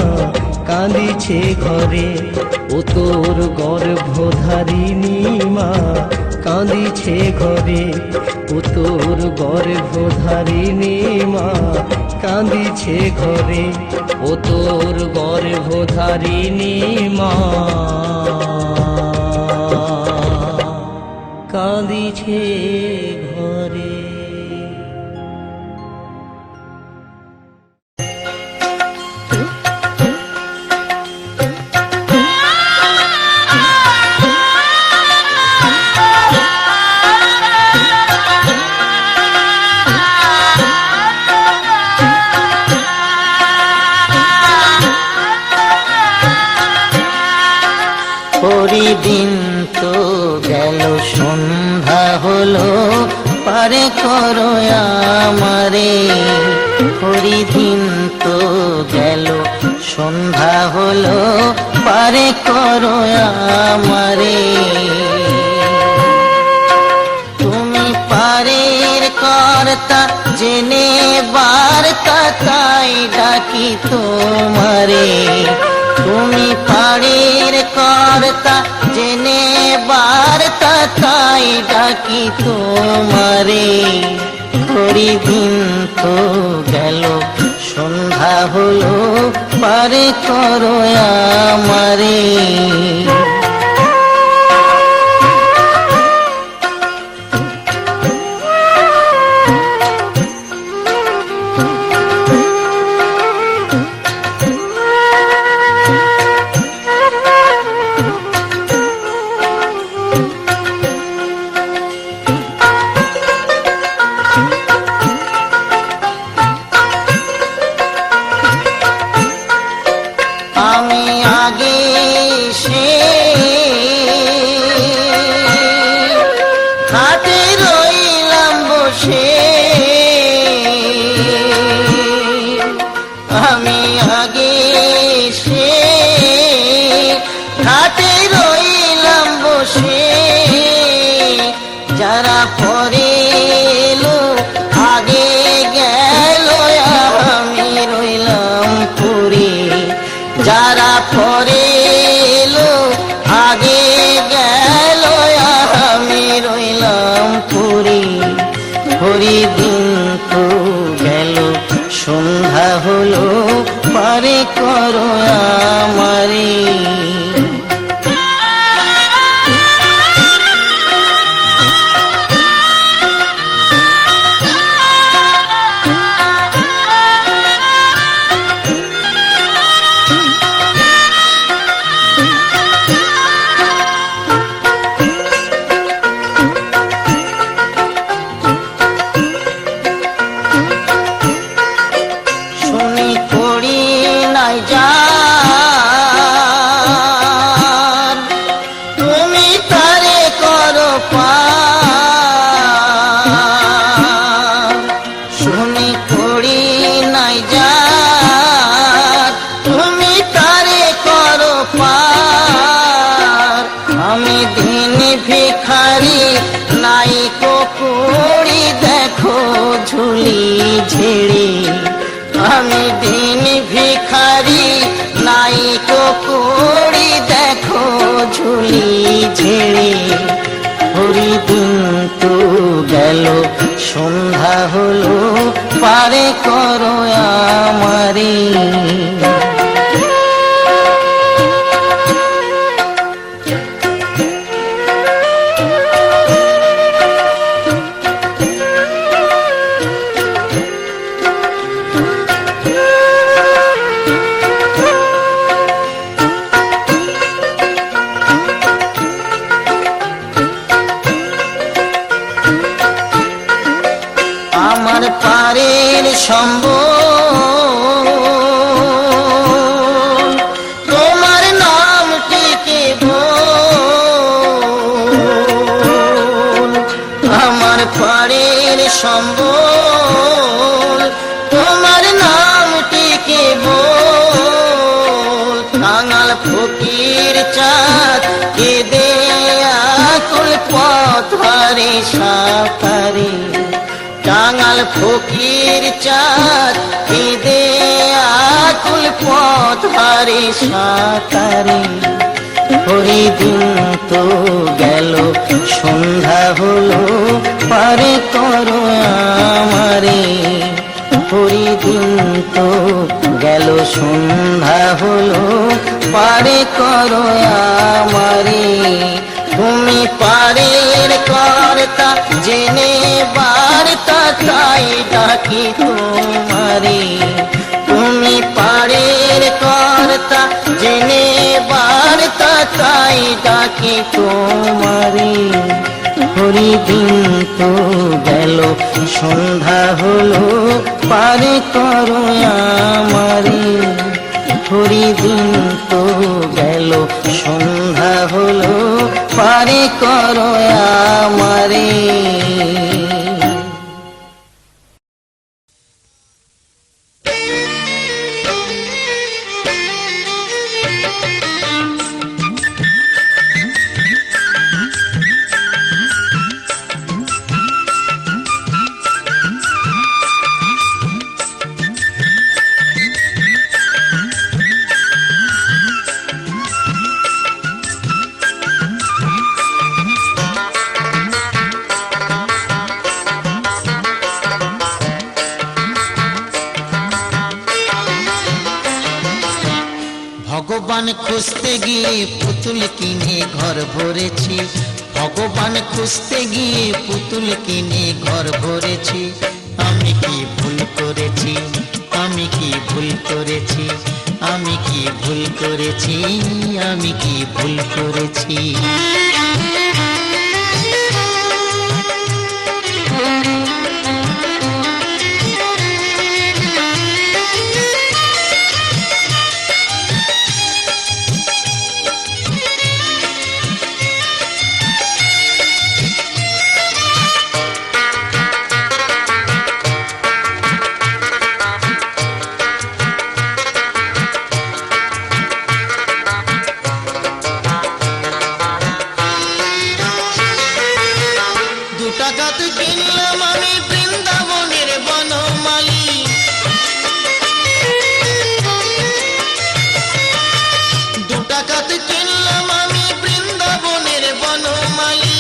কাঁদিছে ঘরে। ও তোর গর্ভধারিণী মা কাঁদিছে ঘরে। ও তোর গর্ভধারিণী মা কাঁদিছে ঘরে। ও তোর গর্ভধারিণী মা কাঁদিছে ঘরে। দিন তো গেল সন্ধ্যা হলো পারে করো আমারে হরি দিন তো গেল সন্ধ্যা হলো পারে করো আমারে তুমি পারের কর্তা জেনে বার্তা তাই ডাকি তোমারে তুমি পারের কর্তা জেনে বার্তা তাই ডাকি তোমারে হরি দিন তো গেল সন্ধ্যা হলো পারে করো আমারে আমি আগে সে হাতে রইলাম বসে আমি আগে সে হাতে রইলাম বসে যারা পরে এলো আগে গেল আমি রইলাম পুরী যারা পরে এলো আগে গেল আমি রইলাম পুরী হরি দিন তো গেল সন্ধ্যা হলো পারে করো আমারে শুনি করি নাই যার তুমি তারে করো পার শুনি করি নাই যার তুমি তারে করো পার আমি দিন ভিখারি নাই কুড়ি দেখো ঝুলি ঝেড়ে আমি দিন ভিখারি নাই কুড়ি দেখো ঝুলি ঝেড়ে হরি দিন তো গেল সন্ধ্যা হলো পারে করো আমারে আমার পারের সম্বল তোমার নামটিকে বল আমার পারের সম্বল তোমার নামটিকে বল কাঙাল ফকির চাঁদ কে দে আকুল পথ হারে সাকারে কাঙাল ফকির চাঁদ দে আকুল পথ হারে সাকারে হরি দিন তো গেল সন্ধ্যা হলো পারে করো আমারে হরি দিন তো গেল সন্ধ্যা হলো পারে করো আমারে তুমি পারের কর্তা জেনে বার্তা তাই ডাকি তোমারে তুমি পারের কর্তা জেনে বার্তা তাই ডাকি তোমারে হরি দিন তো গেল সন্ধ্যা হলো পারে করো আমারে হরি দিন তো গেল সন্ধ্যা হলো পারে করো আমারে। ভগবান খুঁজতে গিয়ে পুতুল কিনে ঘর ভরেছি, ভগবান খুঁজতে গিয়ে পুতুল কিনে ঘর ভরেছি। আমি কি ভুল করেছি, আমি কি ভুল করেছি, আমি কি ভুল করেছি, আমি কি ভুল করেছি। টাকাতে কিনলাম আমি বৃন্দাবনের বনমালী, দু টাকাতে কিনলাম আমি বৃন্দাবনের বনমালী,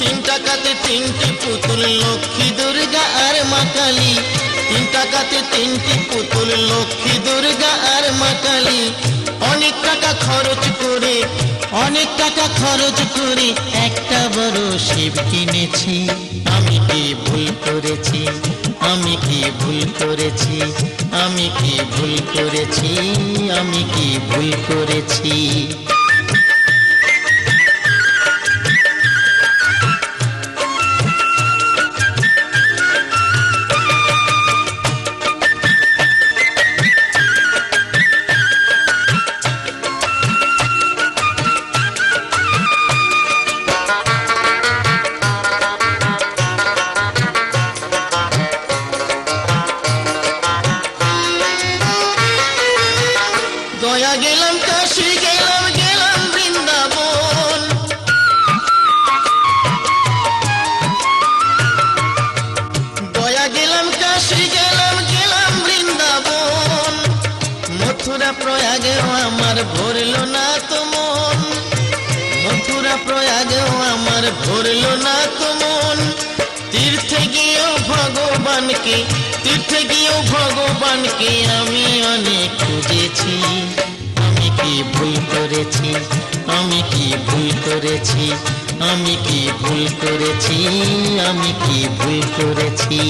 3 টাকাতে 3টি পুতুল লক্ষ্মী দুর্গা আর মা কালী, 3 টাকাতে 3টি পুতুল লক্ষ্মী দুর্গা আর মা কালী। অনেক টাকা খরচ করে, অনেক টাকা খরচ করে একটা বড় শিব কিনেছি। আমি কি ভুল করেছি, আমি কি ভুল করেছি, আমি কি ভুল করেছি, আমি কি ভুল করেছি। গয়া গেলাম, কাশী গেলাম, গেলাম বৃন্দাবন, গয়া গেলাম, কাশী গেলাম, গেলাম বৃন্দাবন। মথুরা প্রয়াগেও আমার ভরলো না তো মন, মথুরা প্রয়াগেও আমার ভরলো না তো মন। তীর্থে গিয়েও ভগবানকে, তীর্থে গিয়েও ভগবানকে আমি অনেক খুঁজেছি। আমি কি ভুল করেছি, আমি কি ভুল করেছি, আমি কি ভুল করেছি, আমি কি ভুল করেছি।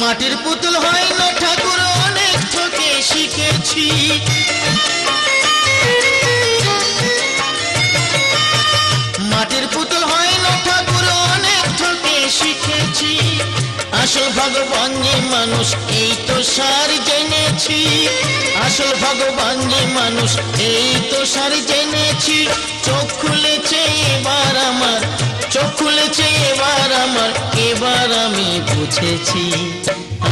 মাটির পুতুল হয় না ঠাকুর অনেক ঠকে শিখেছি, মাটির পুতুল হয় না ঠাকুর অনেক ঠকে শিখেছি। আসল ভগবান যে মানুষ এই তো সার জেনেছি, আসল ভগবান যে মানুষ এই তো সার জেনেছি। চোখ খুলেছে এবার আমার, চোখ খুলেছে এবার আমার, এবার আমি বুঝেছি।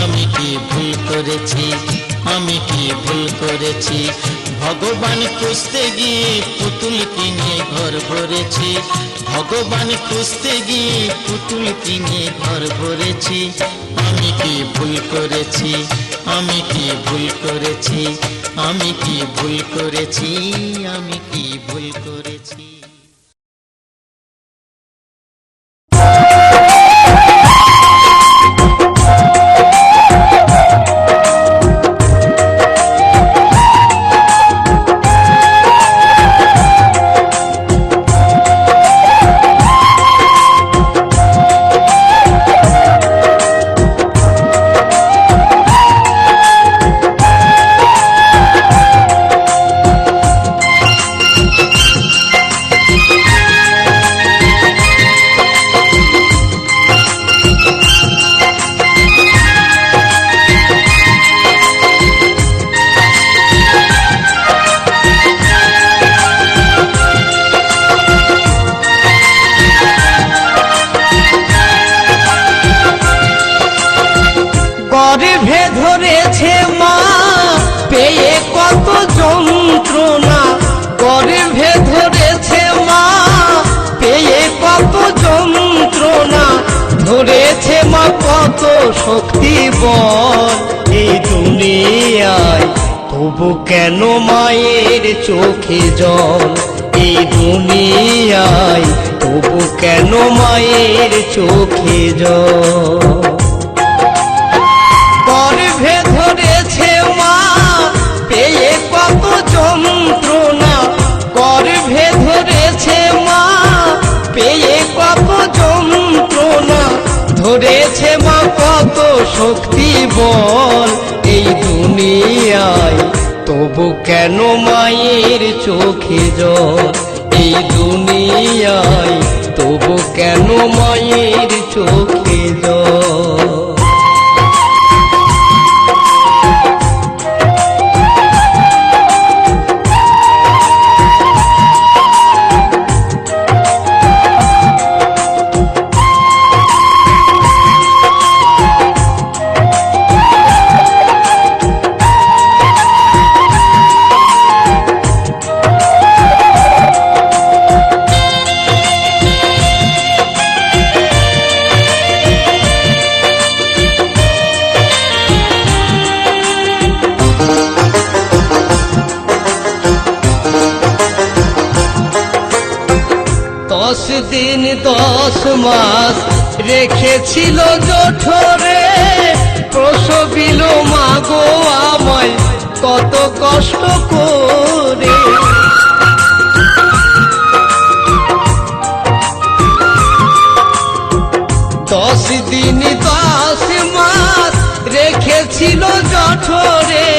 আমি কি ভুল করেছি, আমি কি ভুল করেছি। ভগবান খুঁজতে গিয়ে পুতুল কিনে ঘর ভরেছি, ভগবান খুঁজতে গিয়ে পুতুল কিনে ঘর ভরেছি। আমি কি ভুল করেছি, আমি কি ভুল করেছি, আমি কি ভুল করেছি, আমি কি ভুল করেছি। শক্তি বল এই দুনিয়ায়, তবু কেন মায়ের চোখে জল এই দুনিয়ায়, তবু কেন মায়ের চোখে জল। গর্ভে ধরেছে মা পেয়ে কত যন্ত্রণা, গর্ভে ধরেছে মা পেয়ে কত যন্ত্রণা, ধরেছে মা কত শক্তি বল এই দুনিয়ায়, তবু কেন মায়ের চোখে জল এই দুনিয়ায়, তবু কেন মায়ের চোখে জল। দশ দিন 10 মাস রেখেছিল জঠরে, প্রসবিল মা গো আমায় কত কষ্ট করে। 10 দিন 10 মাস রেখেছিল জঠরে,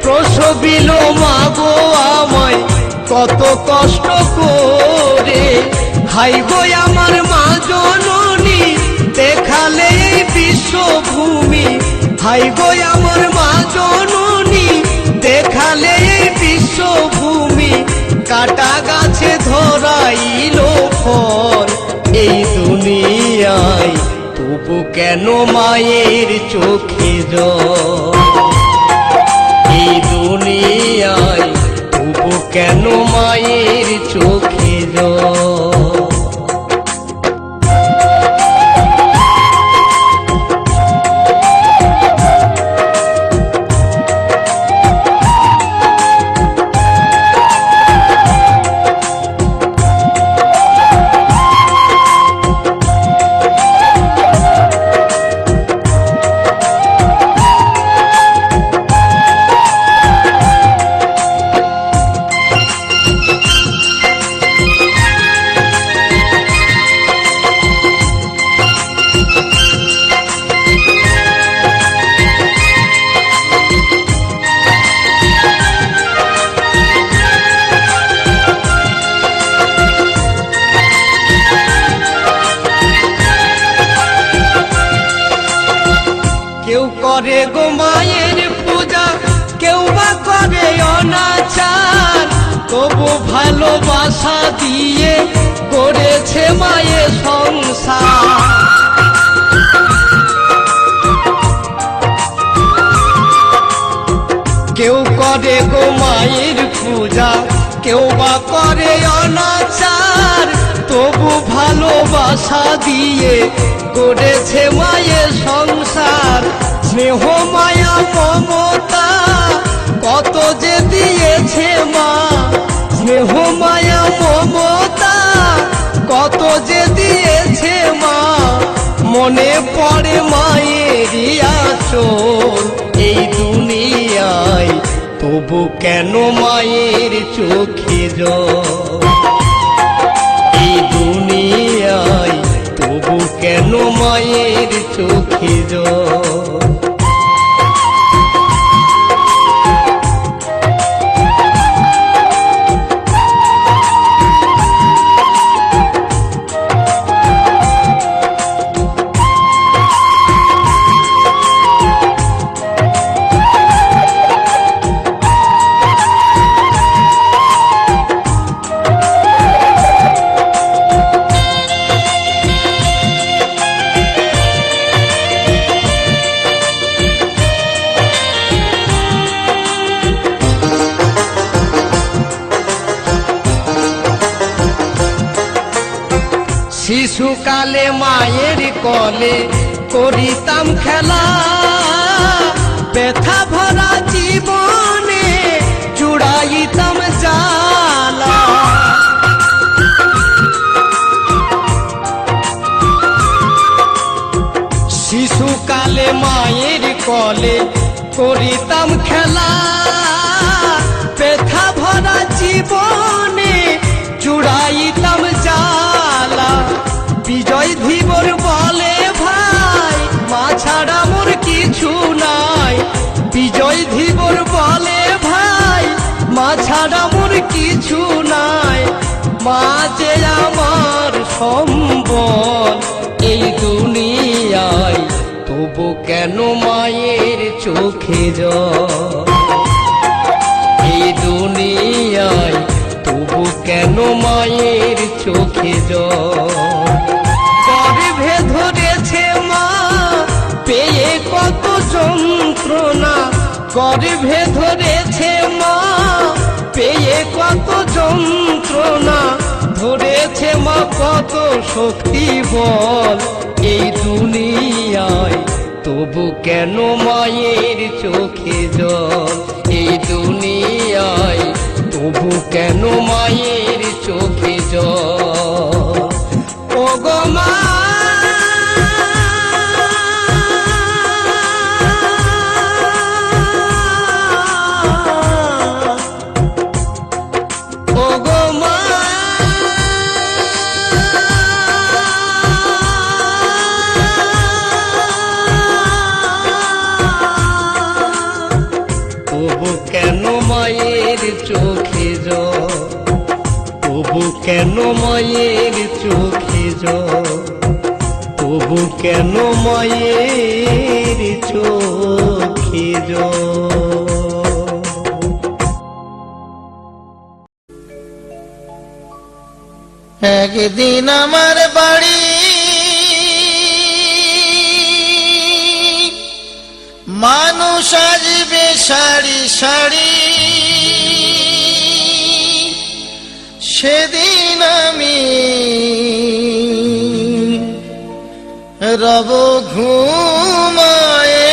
প্রসবিল মা গো আমায় কত কষ্ট করে। হাই গো আমার মা জননী দেখালে এই বিশ্বভূমি, হাই গো আমার মা জননী দেখালে এই বিশ্বভূমি, কাটা গাছে ধরাইল ফল এই দুনিয়ায়, তবু কেন মায়ের চোখে জল এই দুনিয়ায়, তবু কেন মায়ের চোখে জল। কেউ করে গো মায়ের পূজা, কেউ বা করে অনাচার, তবু ভালোবাসা দিয়ে করেছে মায়ের সংসার। কেউ করে গো মায়ের পূজা, কেউ বা করে অনাচার, তবু ভালোবাসা দিয়ে করেছে মায়ের সংসার। স্নেহ মায়া মমতা কত যে দিয়েছে মা, স্নেহ মায়া মমতা কত যে দিয়েছে মা, মনে পড়ে মায়েরই আঁচল এই দুনিয়ায়, তবু কেন মায়ের চোখে জল এই দুনিয়ায়, তবু কেন মায়ের চোখে জল। শিশুকালে মায়ের কোলে করিতাম খেলা, ব্যথা ভরা জীবনে জুড়াইতাম জ্বালা। শিশুকালে মায়ের কোলে করিতাম খেলা, ব্যথা ভরা জীবনে জুড়াইতাম জ্বালা। বিজয় ধীবর বলে ভাই মা ছাড়া মোর কিছু নাই, বিজয় ধীবর বলে ভাই মা ছাড়া মোর কিছু নাই। মা যে আমার সম্বল এই দুনিয়ায়, তবু কেন মায়ের চোখে জল। এই দুনিয়ায় তবু কেন মায়ের চোখে জল। গর্ভে ধরেছে মা পেয়ে কত যন্ত্রণা, গর্ভে ধরেছে মা পেয়ে কত যন্ত্রণা। ধরেছে মা কত শক্তি বল এই দুনিয়ায়, তবু কেন মায়ের চোখে জল। এই দুনিয়ায় তবু কেন মায়ের চোখে জল। ওগো মা ওগো মা তবু কেন মায়ের চোখে জল, তবু কেন মায়ের চোখে জল, তবু কেন মায়ের চোখে জল। একদিন আমার বাড়ি মানুষ আসবে সারি সারি, সেদিন আমি রব ঘুমায়ে।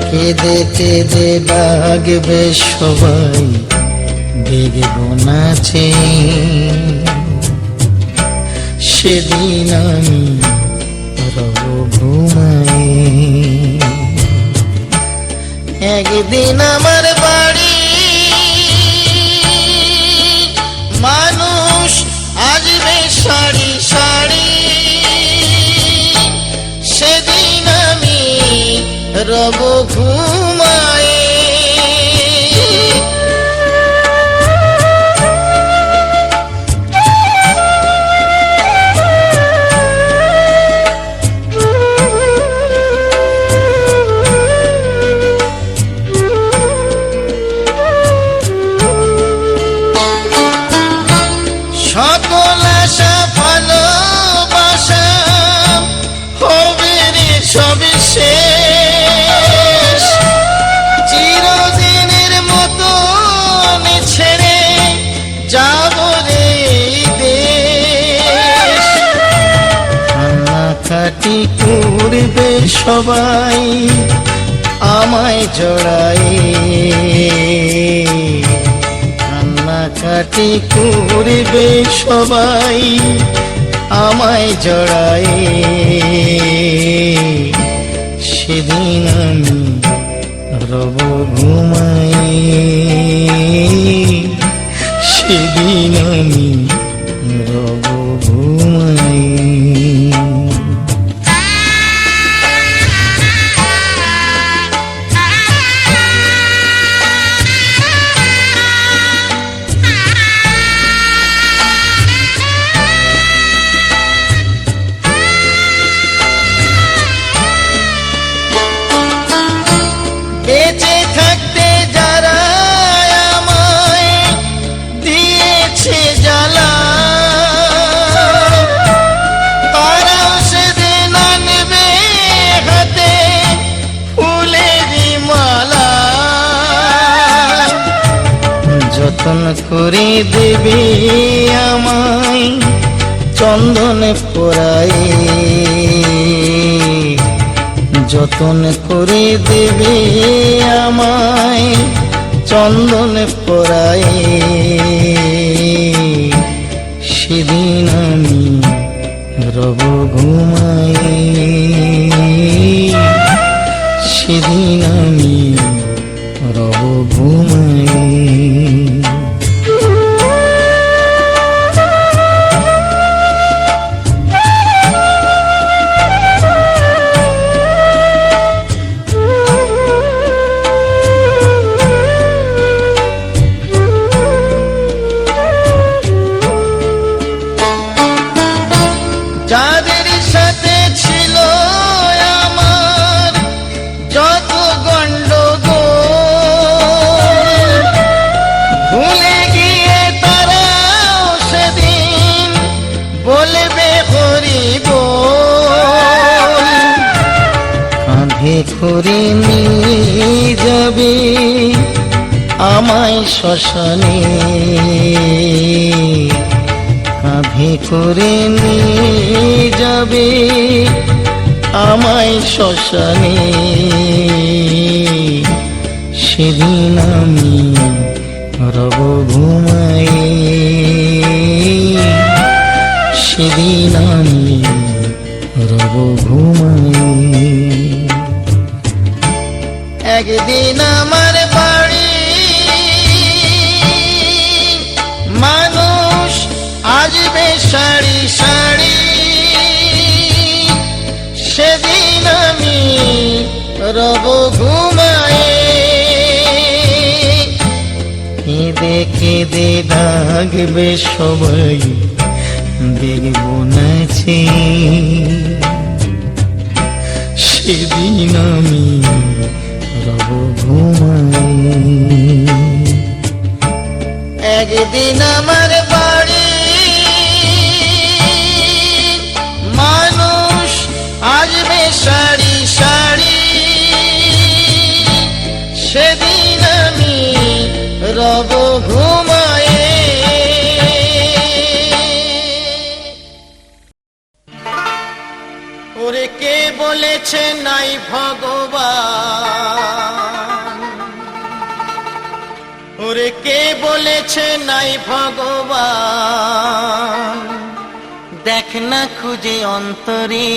কেঁদে কেঁদে ডাকবে সবাই, দেখব নাচে সেদিন আমি রব ঘুমায়ে। একদিন আমার বাড়ি মানুষ আসবে সারি সারি, সেদিন আমি রব ঘুমায়ে। সকল আশা ভালোবাসা হবে রে সবে শেষ, চিরদিনের মতো ছেড়ে যাব রে দেশ। কান্নাকাটি করবে সবাই আমায় জড়াই, কান্নাকাটি করবে সবাই আমায় জড়াই, সেদিন আমি রব ঘুমাই, সেদিন আমি রব ঘুমাই। যতন করে দেবে আমায় চন্দন পরায়ে, যতন করে দেবে আমায় চন্দন পরায়ে, সেদিন আমি রব ঘুমায়ে, সেদিন আমি রব ঘুমায়ে। যাদের সাথে ছিল আমার যত গন্ডগোল, ভুলে গিয়ে তারাও সেদিন বলবে হরি বল, কাঁধে করে নিয়ে যাবে আমায় শ্মশানে, কাঁধে করে নিয়ে যাবে আমায় শ্মশানে, সেদিন আমি রব ঘুমায়ে, সেদিন আমি রব ঘুমায়ে। একদিন আমার বাড়ি মানুষ আসবে সারি সারি, সেদিন আমি রব ঘুমায়ে, কেঁদে কেঁদে ডাকবে সবাই দেখব নাচে, সেদিন আমি রব ঘুমায়ে। একদিন আমার বাড়ি মানুষ আসবে সারি সারি, সেদিন আমি রব ঘুমায়ে। ওরে কে বলেছে নাই ভগবান, ওরে কে বলেছে নাই ভগবান, দেখ না খুঁজে অন্তরে,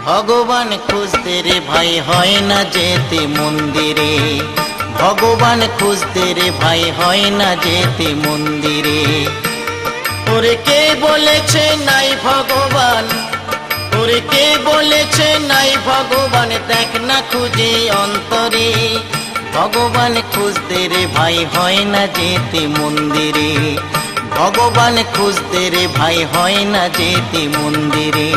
ভগবান খুঁজতে রে ভাই হয় না যেতে মন্দিরে, ভগবান খুঁজতে রে ভাই হয় না যেতে মন্দিরে। ওরে কে বলেছে নাই ভগবান, ওরে কে বলেছে নাই ভগবান, দেখ না খুঁজে অন্তরে, ভগবান খুঁজতে রে ভাই হয় না যেতে মন্দিরে, ভগবান খুঁজতে রে ভাই হয় না যেতে মন্দিরে।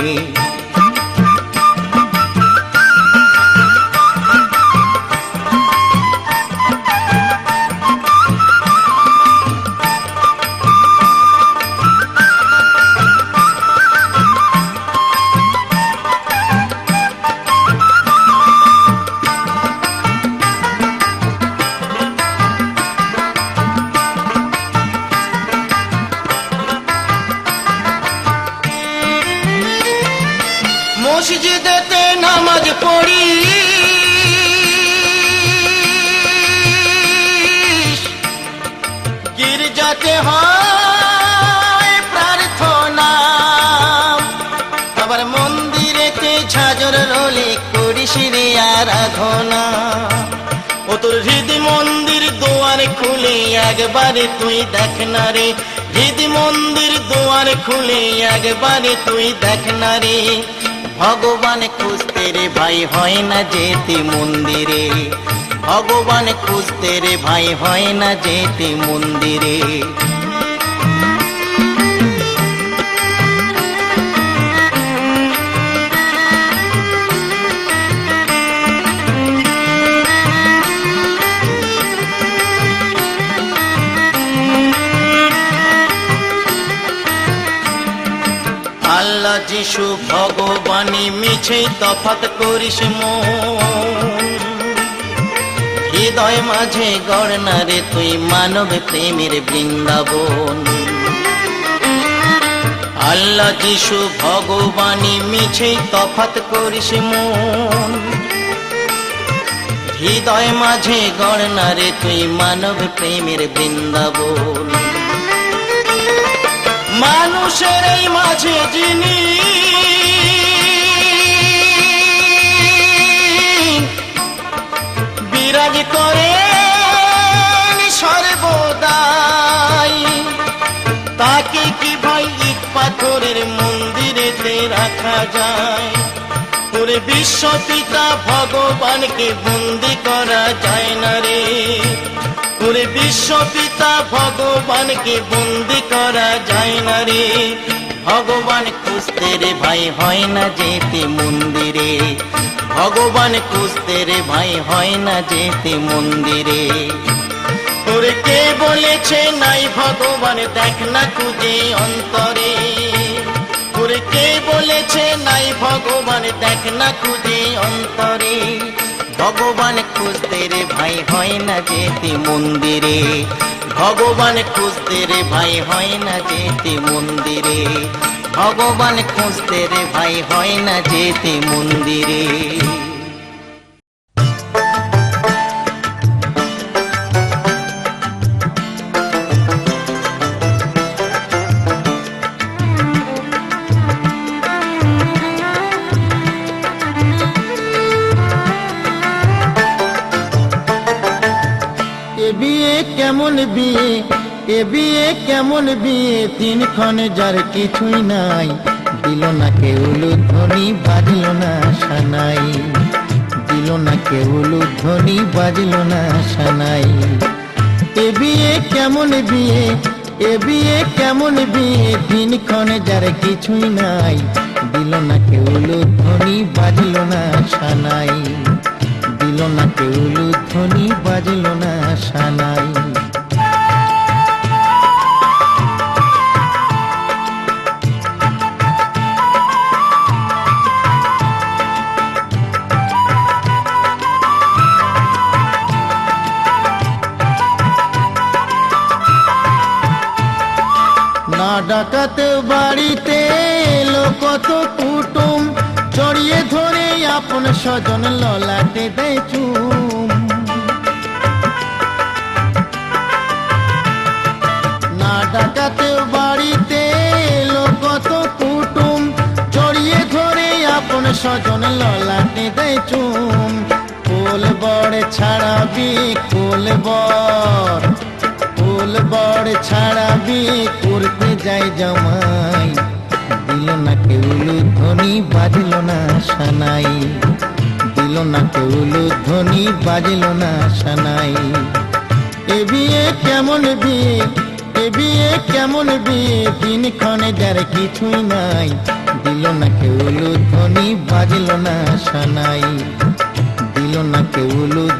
মসজিদেতে নামাজ পড়ি, গির্জাতে হয় প্রার্থনা, আবার মন্দিরেতে ঝাঁঝর রোলে করিস রে আরাধনা। ও তোর হৃদি মন্দির দুয়ার খুলে একবারে তুই দেখ না রে, হৃদি মন্দির দুয়ার খুলে একবারে তুই দেখ না রে, ভগবান খুঁজতে রে ভাই হয় না যেতে মন্দিরে, ভগবান খুঁজতে রে ভাই হয় না যেতে মন্দিরে। আল্লাহ যিশু ভগবানী মিছেই তফাৎ করিস মন, হৃদয় মাঝে গড় না রে তুই মানব প্রেমের বৃন্দাবন। আল্লাহ যিশু ভগবানী মিছেই তফাৎ করিস মন। হৃদয় মাঝে গড় না রে তুই মানব প্রেমের বৃন্দাবন। মানুষের এই মাঝে যিনি বিরাজ করেন সর্বদাই, তাকে কি ভাই ইট পাথরের মন্দিরেতে রাখা যায়? ওরে বিশ্বপিতা ভগবানকে বন্দি করা যায় না রে, ওরে বিশ্বপিতা ভগবানকে বন্দি করা যায় না রে। ভগবান খুঁজতে রে ভাই হয় না যেতে মন্দিরে, ভগবান খুঁজতে রে ভাই হয় না যেতে মন্দিরে। ওরে কে বলেছে নাই ভগবান দেখ না খুঁজে অন্তরে, ওরে কে বলেছে নাই ভগবান দেখ না খুঁজে অন্তরে। ভগবান খুঁজতে রে ভাই হয় না যেতে মন্দিরে, ভগবান খুঁজতে রে ভাই হয় না যেতে মন্দিরে, ভগবান খুঁজতে রে ভাই হয় না যেতে মন্দিরে। কেমন বিয়ে, এ বিয়ে কেমন বিয়ে, তিনক্ষণে যার কিছুই নাই, দিল না কেউ ধ্বনি বাজল না সানাই, দিল না কেউ ধ্বনি বাজল না সানাই। এ বিয়ে কেমন বিয়ে, এ বিয়ে কেমন বিয়ে, তিনক্ষণে যার কিছুই নাই, দিল না কেউ ধ্বনি বাজল না সানাই, দিল না কেউ ধ্বনি বাজল না সানাই। না ডাকাতে বাড়িতে এলো কত কুটুম, জড়িয়ে ধরে আপন স্বজন ললাটে দেয় চুম। না ডাকাতে বাড়িতে এলো কত কুটুম, জড়িয়ে ধরে আপন স্বজন ললাটে দেয় চুম। কোল বড় ছাড়াবি কোল বর, কোল বড় ছাড়াবি করতে যাই জামাই, দিল না কেউ ধ্বনি বাজল না সানাই, দিল না কেউ ধ্বনি বাজল না সানাই। এ বিয়ে কেমন বিয়ে, এ বিয়ে কেমন বিয়ে, দিনক্ষণে যার কিছুই নাই, দিল না কেউ ধ্বনি বাজল না সানাই, দিল না কেউ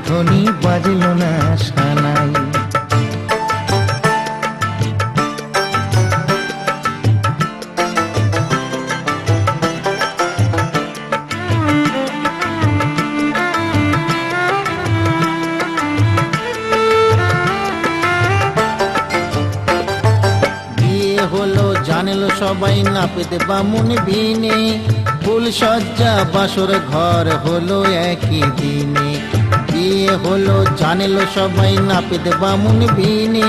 ধ্বনি বাজল না সানাই। জানলো সবাই নাপিত বামুন বিনে, ফুল সজ্জা বাসর ঘর হলো একই দিনে। বিয়ে হলো জানলো সবাই নাপিত বামুন বিনে,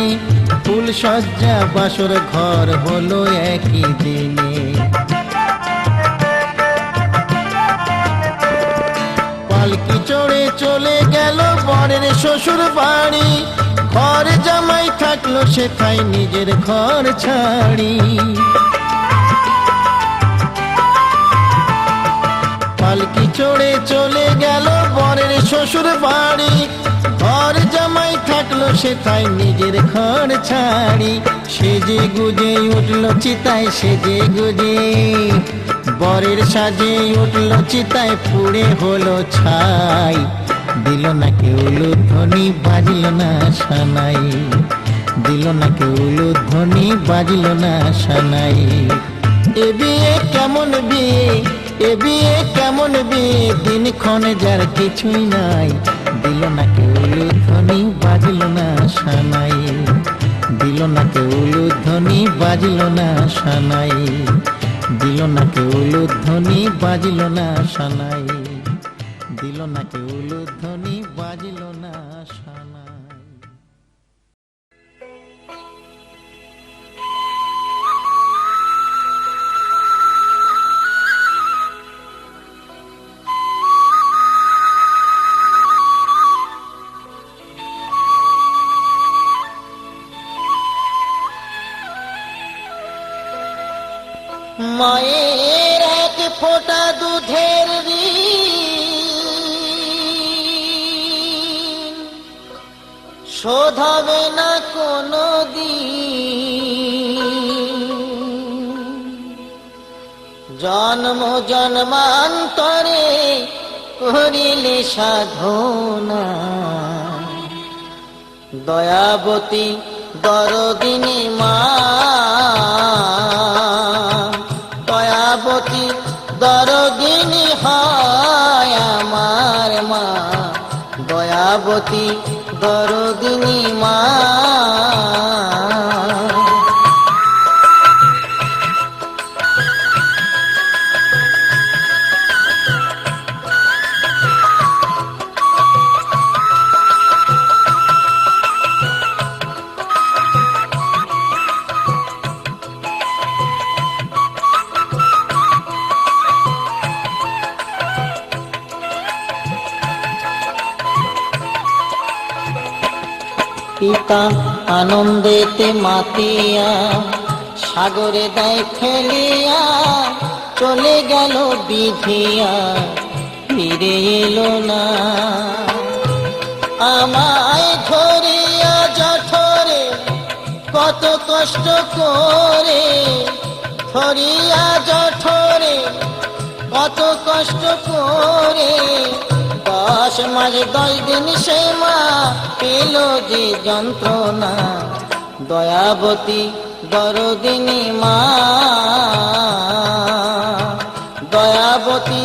ফুল সজ্জা বাসর ঘর হলো একই দিনে। পালকি চড়ে চলে গেল বরের শ্বশুর বাড়ি, ঘর জামাই থাকলো সেথায় নিজের ঘর ছাড়ি। পালকি চড়ে চলে গেল বরের শ্বশুর বাড়ি, ঘর জামাই থাকলো সেথায় নিজের ঘর ছাড়ি। সেজে গুজে উঠলো চিতায়, সেজে গুজে বরের সাজে উঠলো চিতায়, পুড়ে হলো ছাই, দিল না কেউ ধ্বনি বাজল না সানাই, দিল না কেউ ধ্বনি বাজল না সানাই। এ বিয়ে কেমন বিয়ে, এ বিয়ে কেমন বিয়ে, দিনক্ষণ যার কিছুই নাই, দিল না কেউ উলুধ্বনি, বাজল না সানাই, দিল না কেউ উলুধ্বনি, বাজল না সানাই, দিল না কেউ উলুধ্বনি, বাজল না সানাই, দিল না কেউ উলুধ্বনি, বাজল না সানাই। মায়ের এক ফোঁটা দুধের ঋণ শোধ হবে না কোনো দিন, জন্ম জন্মান্তরে করিলে সাধনা, দয়াবতী দরদিনী মা, দয়াবতী দরদিনী হয় আমার মা, দয়াবতী দরদিনী মা। পিতা আনন্দেতে মাতিয়া সাগরে দেয় ফেলিয়া, চলে গেল বিধিয়া ফিরে এলো না, আমায় ধরিয়া জঠরে কত কষ্ট করে, ধরিয়া জঠরে কত কষ্ট করে, 10 মাস 10 দিন সে মা পেল যে যন্ত্রণা, দয়াবতী দরদিনী মা, দয়াবতী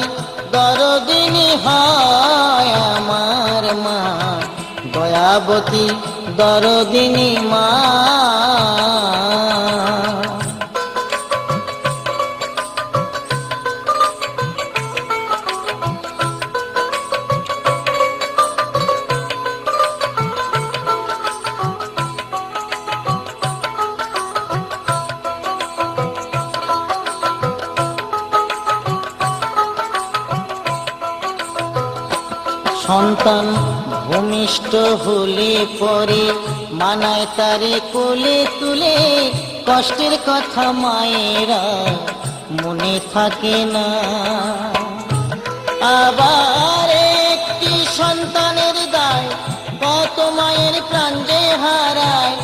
দরদিনী হয় আমার মা, দয়াবতী দরদিনী মা। সন্তান ভূমিষ্ঠ হলে পরে মানায় তারে কোলে তুলে, কষ্টের কথা মায়েরা মনে থাকে না, আবার একটি সন্তানের দায় কত মায়ের প্রাণ যে হারায়,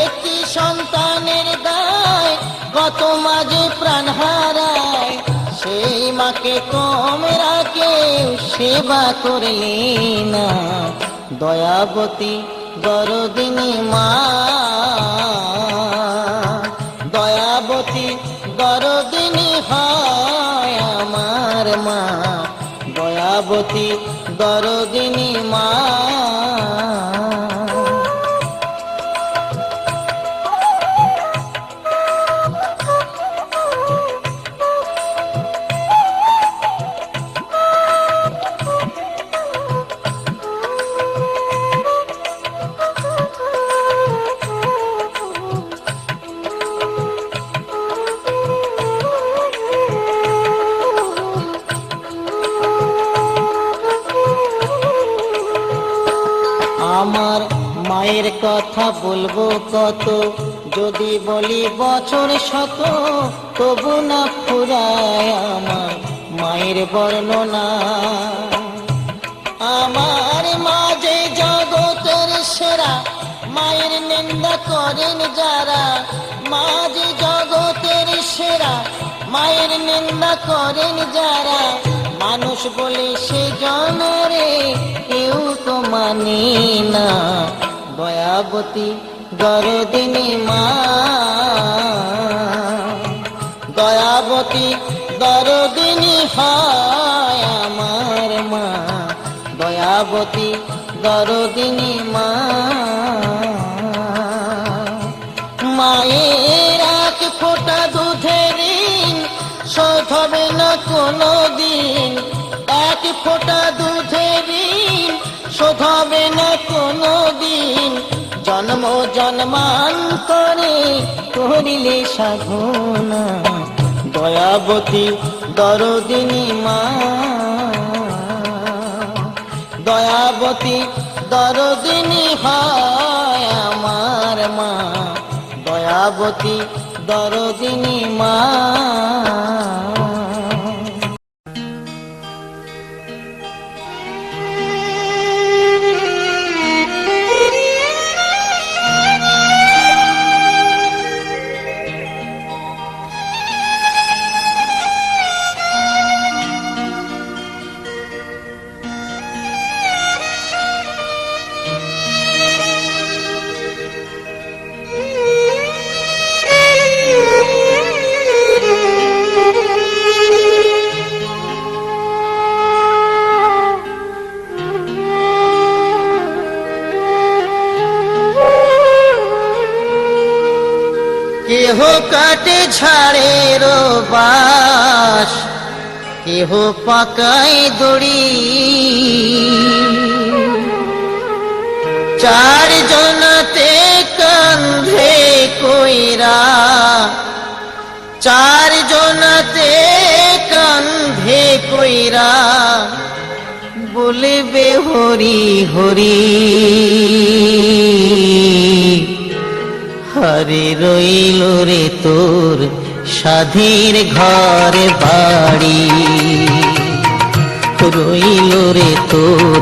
একটি সন্তানের দায় কত মাঝে প্রাণ হারায়, সেই মাকে তোমরা কেউ সেবা করলে না, দয়াবতী দরদিনী মা, দয়াবতী দরদিনী হয় আমার মা, দয়াবতী দরদিনী মা। আমার মায়ের কথা বলবো কত, যদি বলি বছর শত, তবু না ফুরায় আমার মায়ের বর্ণনা। আমার মা যে জগতের সেরা, মায়ের নিন্দা করেন যারা, মা যে জগতের সেরা, মায়ের নিন্দা করেন যারা, মানুষ বলে সে জনরে কেউ তো মানি না, দয়াবতী দরদিনী মা, দয়াবতী দরদিনী হয় আমার মা, দয়াবতী দরদিনী মা। মায়ের এক ফোঁটা দুধের ঋণ শোধ হবে না কোনো দিন, এক ফোঁটা দুধের ঋণ শোধ হবে না কোনো দিন। জন্ম জন্মান্তরে করিলে সাধনা, দয়াবতী দরদিনী মা, দয়াবতী দরদিনী হয় আমার মা, দয়াবতী দরদিনী মা। কেহ কাটে ঝাড়ের বাস, কেহ পাকায় দড়ি, চার জনাতে কান্ধে কইরা, চার জনাতে কান্ধে কইরা বলবে হরি হরি। হরে রইল রে তোর সাধীর ঘর বাড়ি, রইল রে তোর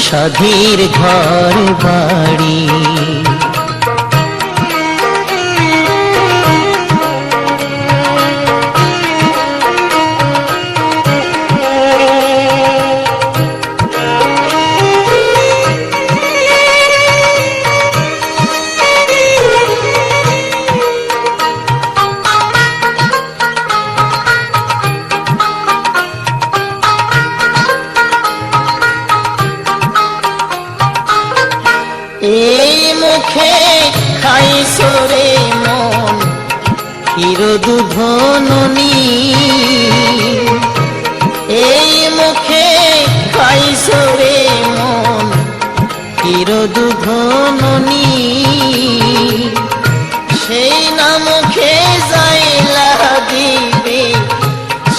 সাধীর ঘর বাড়ি। এই মুখে খাইছো রে মন ক্ষীর দুধ ননি, এই মুখে খাইছো রে মন ক্ষীর দুধ ননি। সেই না মুখে যাইলা দিবে,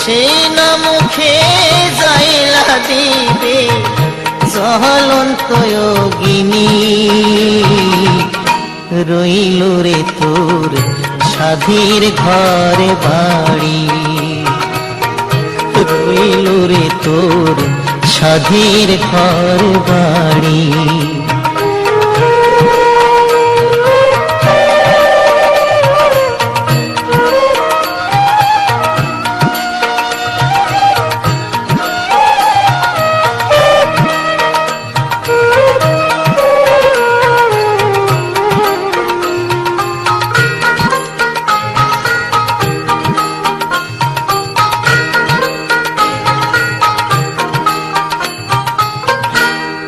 সেই না মুখে যাইলা দিবে জ্বলন্ত যোগিনী। রইল রে তোর সাধীর ঘর বাড়ি, রইল রে তোর সাধীর ঘর বাড়ি।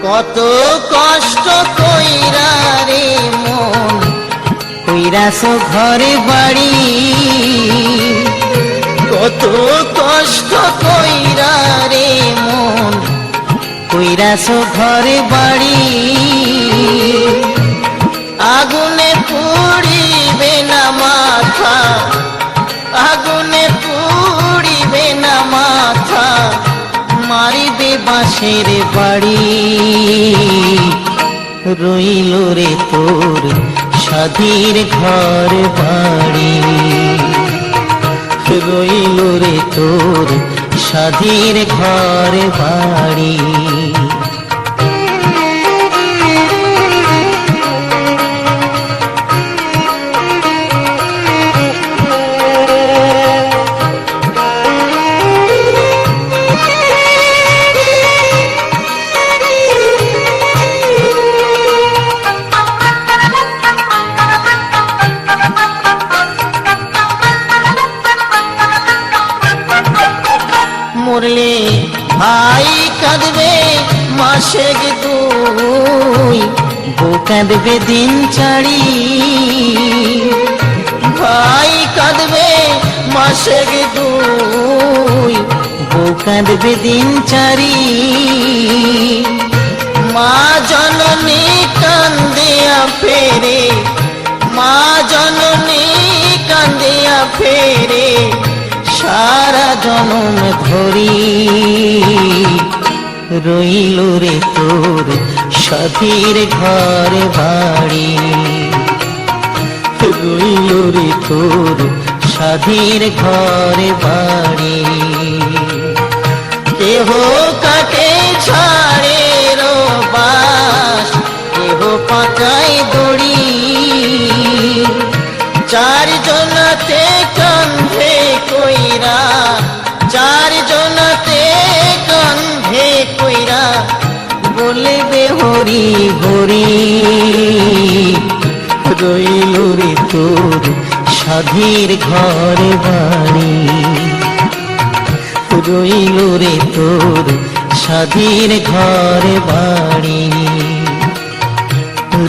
কত কষ্ট কইরা রে মন কইরাছ ঘরে বাড়ি, কত কষ্ট কইরা রে মন কইরাছ ঘরে বাড়ি। আগুনে পুড়িবে না মাথা, আগুনে পুড়িবে না মাথা, মারিবে বাঁশের বাড়ি। রইল রে তোর সাধীর ঘর বাড়ি, রইল রে তোর সাধীর ঘর বাড়ি। ভাই কাঁদবে মাসে দুই, বউ কাঁদবে দিন চারি। ভাই কাঁদবে মাসে দুই, বউ কাঁদবে দিন চারি। মা জননী কান্দিয়া ফেরে, মা জননী কান্দিয়া ফেরে সারা জনম ধরি। রইল রে তোর সাথীর ঘর বাড়ি, রইল রে তোর সাধীর ঘর বাড়ি। কেহ কাটে ছাড়ে বাস, কেহ পাতায় দড়ি। চার জনাতে কান্ধে কইরা, চার জনাতে কান্ধে কইরা বলবে হরি হরি। রইল রে তোর সাধীর ঘর বাড়ি, রইল রে তোর সাধীর ঘর বাড়ি,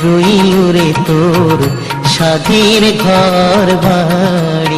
রইল রে তোর সাধীর ঘর বাড়ি।